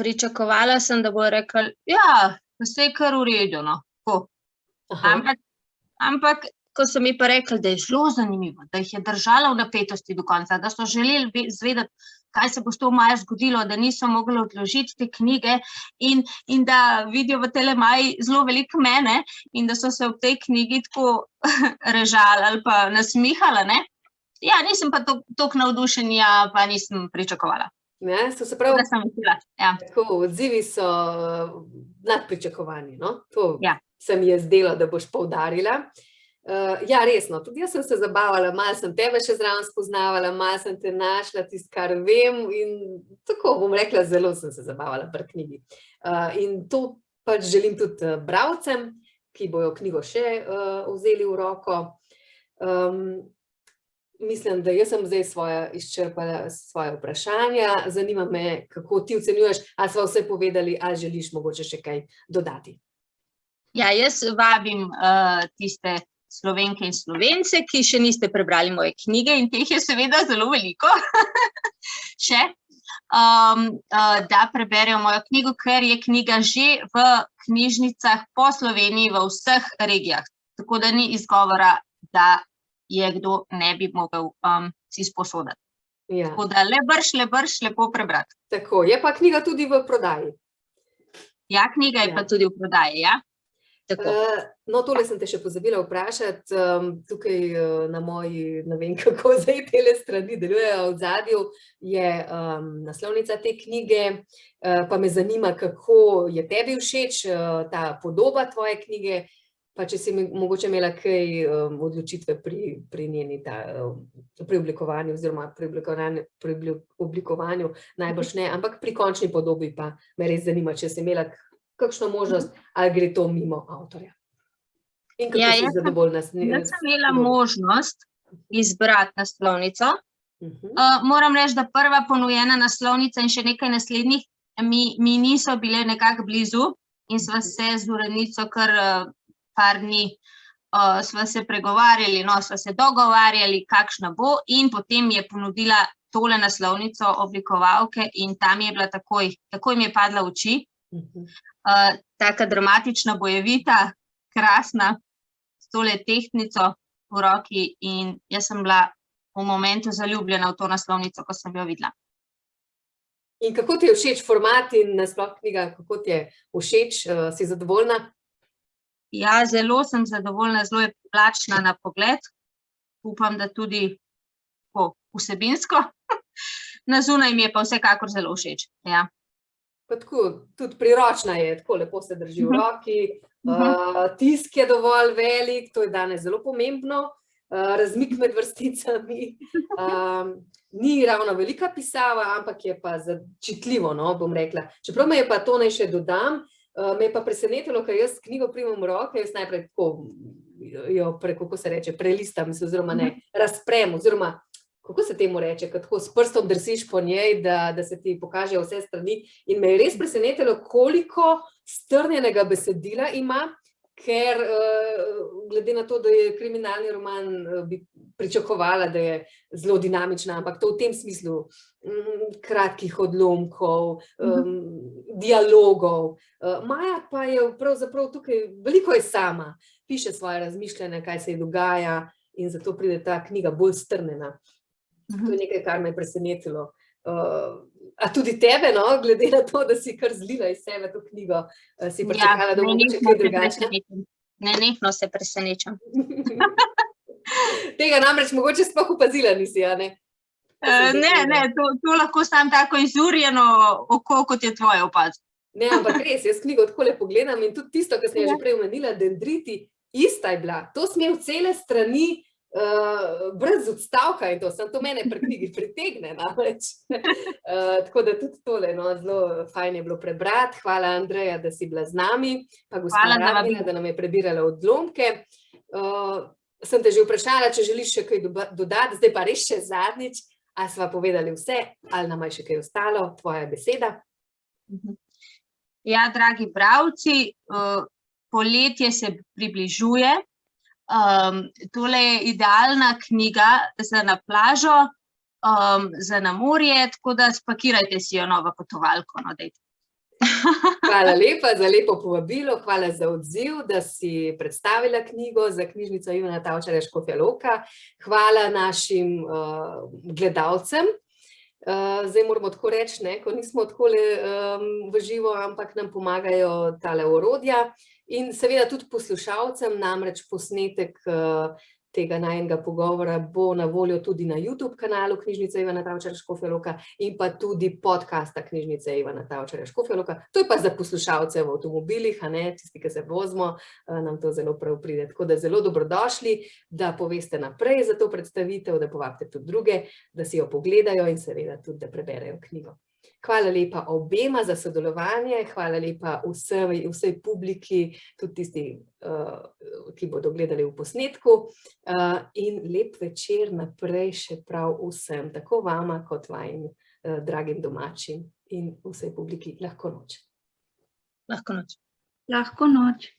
Pričakovala sem, da bo rekel, ja, vse je kar v redu, no. Ampak, ko so mi pa rekli, da je zelo zanimivo, da jih je držala v napetosti do konca, da so želeli zvedeti, kaj se bo s to Majo zgodilo, da niso mogli odložiti te knjige in da vidijo v tele Maji zelo veliko mene in da so se v tej knjigi tako režali ali pa nasmihali, ne? Ja, nisem pa toliko navdušenja, pa nisem pričakovala. Ne, so se prav, Da sem vesela, ja. tako, odzivi so nad pričakovanji, no? To Ja. se mi je zdelo, da boš poudarila. Ja, resno, tudi jaz sem se zabavala, malo sem tebe še zraven spoznavala, malo sem te našla, tisto, kar vem, in tako bom rekla, zelo sem se zabavala pri knjigi. In to pač želim tudi bralcem, ki bojo knjigo še vzeli v roko. Mislim, da jaz sem zdaj izčrpala svoje vprašanja, zanima me, kako ti ocenjuješ, ali sva vse povedali, ali želiš mogoče še kaj dodati. Ja, jaz vabim tiste Slovenke in Slovence, ki še niste prebrali moje knjige, in teh je seveda zelo veliko še, da preberejo mojo knjigo, ker je knjiga že v knjižnicah po Sloveniji v vseh regijah. Tako da ni izgovora, da je kdo ne bi mogel si sposoditi. Ja. Tako da le brž, lepo prebrati. Tako, je pa knjiga tudi v prodaji. Ja, knjiga je pa tudi v prodaji, ja. Tako. No, tole sem te še pozabila vprašati, tukaj na moji, ne vem kako zdaj tele strani delujejo, v zadju je naslovnica te knjige, pa me zanima, kako je tebi všeč ta podoba tvoje knjige, pa če si mogoče imela kaj odločitve pri njeni pri oblikovanju oziroma pri oblikovanju, najbrž ne, ampak pri končni podobi pa me res zanima, če si imela kakšno možnost, ali gre to mimo avtorja. In kako si zadovoljna s njim? Jaz sem imela možnost izbrati naslovnico. Moram reči, da prva ponujena naslovnica in še nekaj naslednjih mi niso bile nekako blizu in sva se z urednico kar par dni sva se pregovarjali, no, sva se dogovarjali, kakšna bo, in potem mi je ponudila tole naslovnico oblikovalke in tam je bila takoj mi je padla v oči. Taka dramatična, bojevita, krasna, s tole tehtnico v roki in jaz sem bila v momentu zaljubljena v to naslovnico, ko sem jo videla. In kako ti je všeč format in nasploh knjiga, kako ti je všeč, si zadovoljna? Ja, zelo sem zadovoljna, zelo je privlačna na pogled. Upam, da tudi vsebinsko. Na zunaj mi je pa vsekakor zelo všeč. Ja. Pa tako, tudi priročna je, tako lepo se drži v roki, tisk je dovolj velik, to je danes zelo pomembno, razmik med vrsticami, ni ravno velika pisava, ampak je pa čitljivo, no, bom rekla. Čeprav me je pa to naj še dodam, me je pa presenetilo, ker jaz knjigo primem v roke, jaz najprej tako jo kako se reče, prelistam se, oziroma ne, razprem, oziroma kako se temu reče, ko tako s prstom drsiš po njej, da se ti pokažejo vse strani. In me je res presenetilo, koliko strnjenega besedila ima, ker glede na to, da je kriminalni roman, bi pričakovala, da je zelo dinamična, ampak to v tem smislu kratkih odlomkov, dialogov. Maja pa je pravzaprav tukaj, veliko je sama, piše svoje razmišljanje, kaj se ji dogaja in zato pride ta knjiga bolj strnjena. To je nekaj, kar me je presenetilo. A tudi tebe, no, glede na to, da si kar zlila iz sebe to knjigo, si pričakala, da bo mogoče kaj drugačna? Nenehno se presenečam. Tega namreč mogoče sploh opazila nisi, a ne? Ne, to lahko sam tako izurjeno oko, kot je tvoje opaz. Ne, ampak res, jaz knjigo takole pogledam in tudi tisto, kar sem že prej omenila, dendriti, ista je bila. To sem imel cele strani brez odstavka in to mene pri knjigi pritegne namreč. Tako da tudi tole, no, zelo fajn je bilo prebrati. Hvala, Andreja, da si bila z nami, pa gospa Radmila, da nam je prebirala odlomke. Sem te že vprašala, če želiš še kaj dodati, zdaj pa res še zadnjič, a sva povedali vse, ali nam je še kaj ostalo, tvoja beseda? Ja, dragi bralci, poletje se približuje. Tole je idealna knjiga za na plažo, za na morje, tako da spakirajte si jo novo potovalko. No, dejte. Hvala lepa za lepo povabilo, hvala za odziv, da si predstavila knjigo za knjižnico Ivana Tavčarja Škofja Loka. Hvala našim gledalcem. Zdaj moramo tako reči, ne, ko nismo takole v živo, ampak nam pomagajo tale orodja. In seveda tudi poslušalcem, namreč posnetek tega najinega pogovora bo na voljo tudi na YouTube kanalu Knjižnice Ivana Tavčarja Škofja Loka in pa tudi podcasta Knjižnice Ivana Tavčarja Škofja Loka. To je pa za poslušalce v avtomobilih, a ne, tisti, ki se vozimo, nam to zelo prav pride. Tako da zelo dobrodošli, da poveste naprej za to predstavitev, da povabite tudi druge, da si jo pogledajo in seveda tudi, da preberejo knjigo. Hvala lepa obema za sodelovanje, hvala lepa vsej publiki, tudi tisti, ki bodo gledali v posnetku, in lep večer naprej še prav vsem, tako vama kot vajim dragim domačim in vsej publiki. Lahko noč. Lahko noč. Lahko noč.